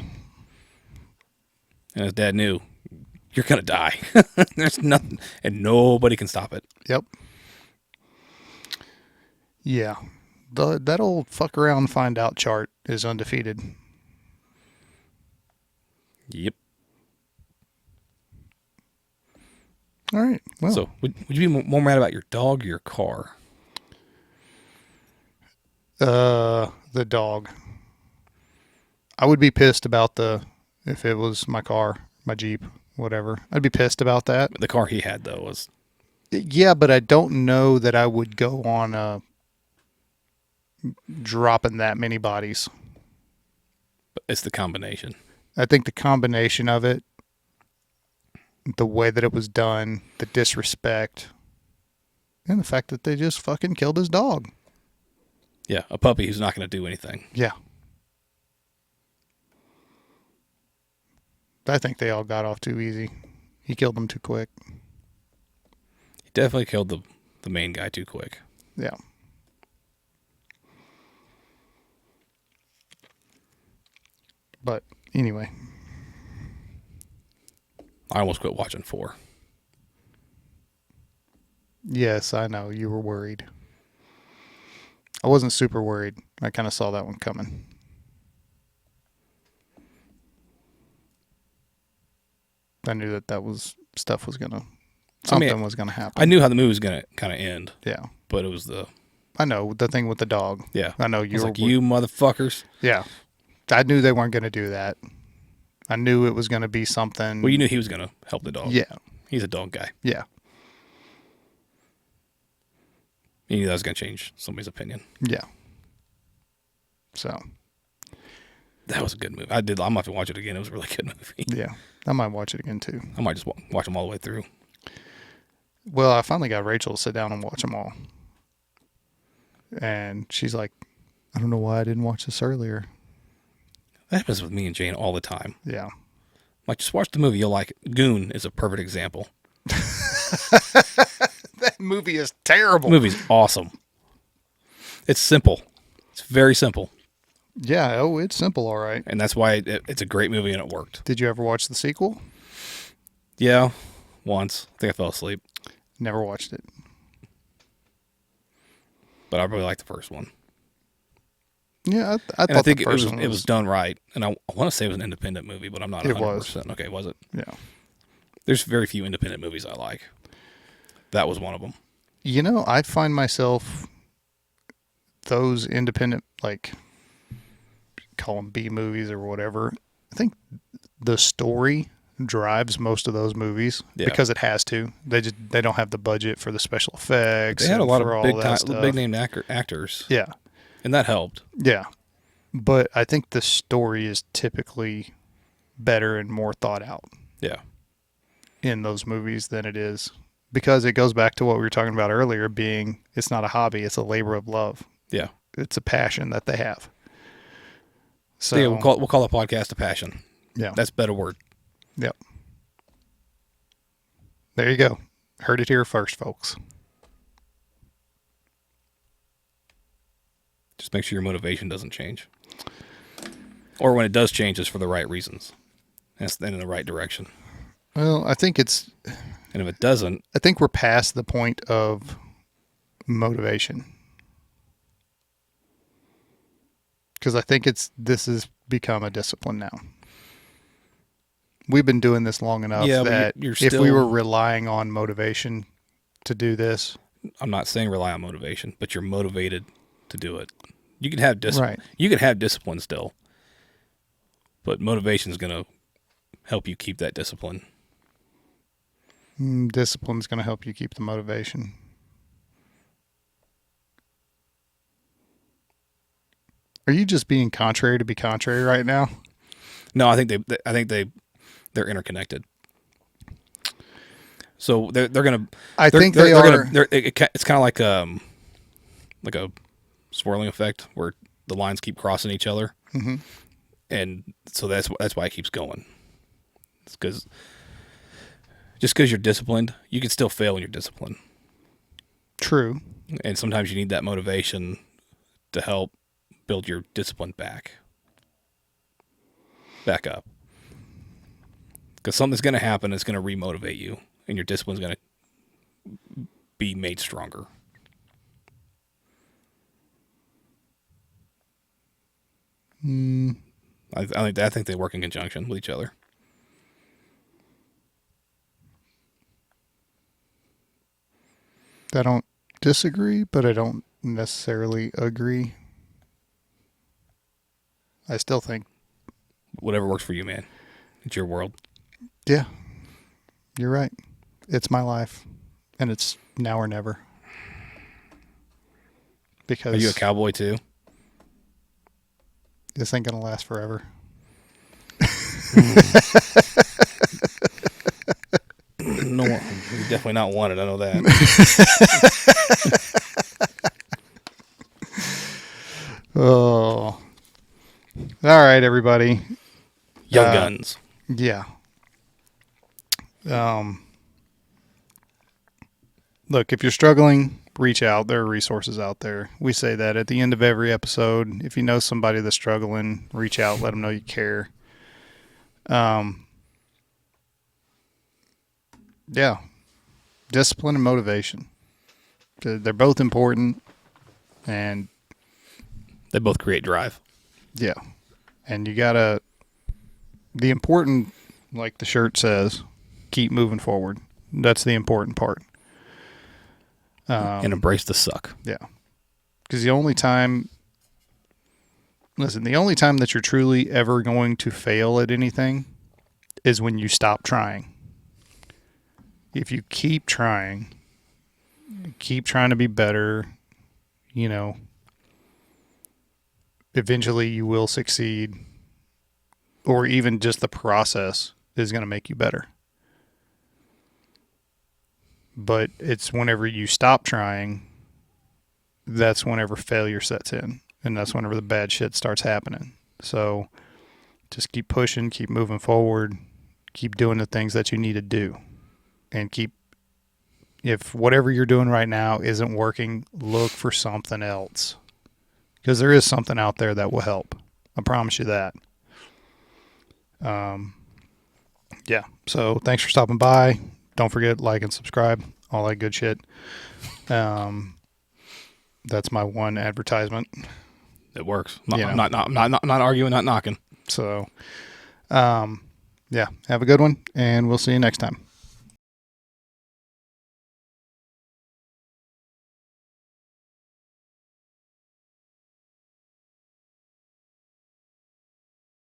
[SPEAKER 2] And his dad knew, you're going to die. There's nothing, and nobody can stop it.
[SPEAKER 1] Yep. Yeah. That old fuck around find out chart is undefeated.
[SPEAKER 2] Yep.
[SPEAKER 1] All right. Well,
[SPEAKER 2] so would you be more mad about your dog or your car?
[SPEAKER 1] The dog. I would be pissed about if it was my car, my Jeep, whatever. I'd be pissed about that.
[SPEAKER 2] The car he had though was.
[SPEAKER 1] Yeah, but I don't know that I would go on dropping that many bodies.
[SPEAKER 2] But it's the combination.
[SPEAKER 1] I think the combination of it, the way that it was done, the disrespect, and the fact that they just fucking killed his dog.
[SPEAKER 2] Yeah, a puppy who's not going to do anything.
[SPEAKER 1] Yeah. I think they all got off too easy. He killed them too quick.
[SPEAKER 2] He definitely killed the main guy too quick.
[SPEAKER 1] Yeah. But anyway.
[SPEAKER 2] I almost quit watching 4.
[SPEAKER 1] Yes, I know. You were worried. I wasn't super worried. I kind of saw that one coming. I knew that was stuff was gonna something was gonna happen.
[SPEAKER 2] I knew how the movie was gonna kind of end.
[SPEAKER 1] Yeah,
[SPEAKER 2] but it was the.
[SPEAKER 1] I know the thing with the dog.
[SPEAKER 2] Yeah,
[SPEAKER 1] I know you were
[SPEAKER 2] like you motherfuckers.
[SPEAKER 1] Yeah, I knew they weren't gonna do that. I knew it was gonna be something.
[SPEAKER 2] Well, you knew he was gonna help the dog.
[SPEAKER 1] Yeah,
[SPEAKER 2] he's a dog guy.
[SPEAKER 1] Yeah,
[SPEAKER 2] you knew that was gonna change somebody's opinion.
[SPEAKER 1] Yeah. So.
[SPEAKER 2] That was a good movie. I'm gonna have to watch it again. It was a really good movie.
[SPEAKER 1] Yeah, I might watch it again too.
[SPEAKER 2] I might just watch them all the way through.
[SPEAKER 1] Well, I finally got Rachel to sit down and watch them all. And she's like, I don't know why I didn't watch this earlier.
[SPEAKER 2] That happens with me and Jane all the time.
[SPEAKER 1] Yeah.
[SPEAKER 2] Like, just watch the movie. You'll like it. Goon is a perfect example.
[SPEAKER 1] That movie is terrible.
[SPEAKER 2] The movie's awesome. It's simple. It's very simple.
[SPEAKER 1] Yeah. Oh, it's simple. All right.
[SPEAKER 2] And that's why it's a great movie and it worked.
[SPEAKER 1] Did you ever watch the sequel?
[SPEAKER 2] Yeah, once. I think I fell asleep.
[SPEAKER 1] Never watched it.
[SPEAKER 2] But I really liked the first one.
[SPEAKER 1] Yeah, I
[SPEAKER 2] And I
[SPEAKER 1] thought
[SPEAKER 2] think
[SPEAKER 1] the first one
[SPEAKER 2] it was done right. And I want to say it was an independent movie, but I'm not 100%.
[SPEAKER 1] It was.
[SPEAKER 2] Okay, was it?
[SPEAKER 1] Yeah.
[SPEAKER 2] There's very few independent movies I like. That was one of them.
[SPEAKER 1] You know, I find myself those independent, like, call them B movies or whatever. I think the story drives most of those movies because it has to. They don't have the budget for the special effects.
[SPEAKER 2] They had a lot
[SPEAKER 1] for
[SPEAKER 2] of big name actors.
[SPEAKER 1] Yeah.
[SPEAKER 2] And that helped.
[SPEAKER 1] Yeah. But I think the story is typically better and more thought out.
[SPEAKER 2] Yeah.
[SPEAKER 1] In those movies than it is, because it goes back to what we were talking about earlier, being it's not a hobby, it's a labor of love.
[SPEAKER 2] Yeah.
[SPEAKER 1] It's a passion that they have. So
[SPEAKER 2] yeah, we'll call the podcast a passion.
[SPEAKER 1] Yeah.
[SPEAKER 2] That's a better word.
[SPEAKER 1] Yep. There you go. Heard it here first, folks.
[SPEAKER 2] Just make sure your motivation doesn't change. Or when it does change, it's for the right reasons. And in the right direction.
[SPEAKER 1] Well, I think it's...
[SPEAKER 2] And if it doesn't...
[SPEAKER 1] I think we're past the point of motivation. Because I think this has become a discipline now. We've been doing this long enough that
[SPEAKER 2] you're
[SPEAKER 1] if we were relying on motivation to do this...
[SPEAKER 2] I'm not saying rely on motivation, but you're motivated to do it. You can have discipline.
[SPEAKER 1] Right.
[SPEAKER 2] You can have discipline still. But motivation is going to help you keep that discipline.
[SPEAKER 1] Discipline is going to help you keep the motivation. Are you just being contrary to be contrary right now?
[SPEAKER 2] No, I think they're interconnected. So they're gonna.
[SPEAKER 1] I think they are.
[SPEAKER 2] It's kind of like a swirling effect where the lines keep crossing each other, and so that's why it keeps going. It's because just because you're disciplined, you can still fail when you're disciplined.
[SPEAKER 1] True.
[SPEAKER 2] And sometimes you need that motivation to help build your discipline back up. Because something's going to happen that's going to remotivate you, and your discipline's going to be made stronger. I think they work in conjunction with each other.
[SPEAKER 1] I don't disagree, but I don't necessarily agree. I still think
[SPEAKER 2] whatever works for you, man. It's your world.
[SPEAKER 1] Yeah, you're right. It's my life, and it's now or never. Because
[SPEAKER 2] are you a cowboy too?
[SPEAKER 1] This ain't gonna last forever.
[SPEAKER 2] No, you're definitely not wanted. I know that.
[SPEAKER 1] Oh. All right, everybody.
[SPEAKER 2] Young Guns.
[SPEAKER 1] Yeah. Look, if you're struggling, reach out. There are resources out there. We say that at the end of every episode. If you know somebody that's struggling, reach out. Let them know you care. Yeah. Discipline and motivation. They're both important. And
[SPEAKER 2] they both create drive.
[SPEAKER 1] Yeah. And you gotta, the important, like the shirt says, keep moving forward. That's the important part.
[SPEAKER 2] And embrace the suck.
[SPEAKER 1] Yeah. Because the only time that you're truly ever going to fail at anything is when you stop trying. If you keep trying to be better, eventually you will succeed, or even just the process is going to make you better. But it's whenever you stop trying that's whenever failure sets in, and that's whenever the bad shit starts happening. So just keep pushing, keep moving forward, keep doing the things that you need to do, and if whatever you're doing right now isn't working, look for something else, because there is something out there that will help. I promise you that. Yeah. So thanks for stopping by. Don't forget, like and subscribe, all that good shit. That's my one advertisement.
[SPEAKER 2] It works.
[SPEAKER 1] You
[SPEAKER 2] I'm not arguing, not knocking.
[SPEAKER 1] So, yeah, have a good one, and we'll see you next time.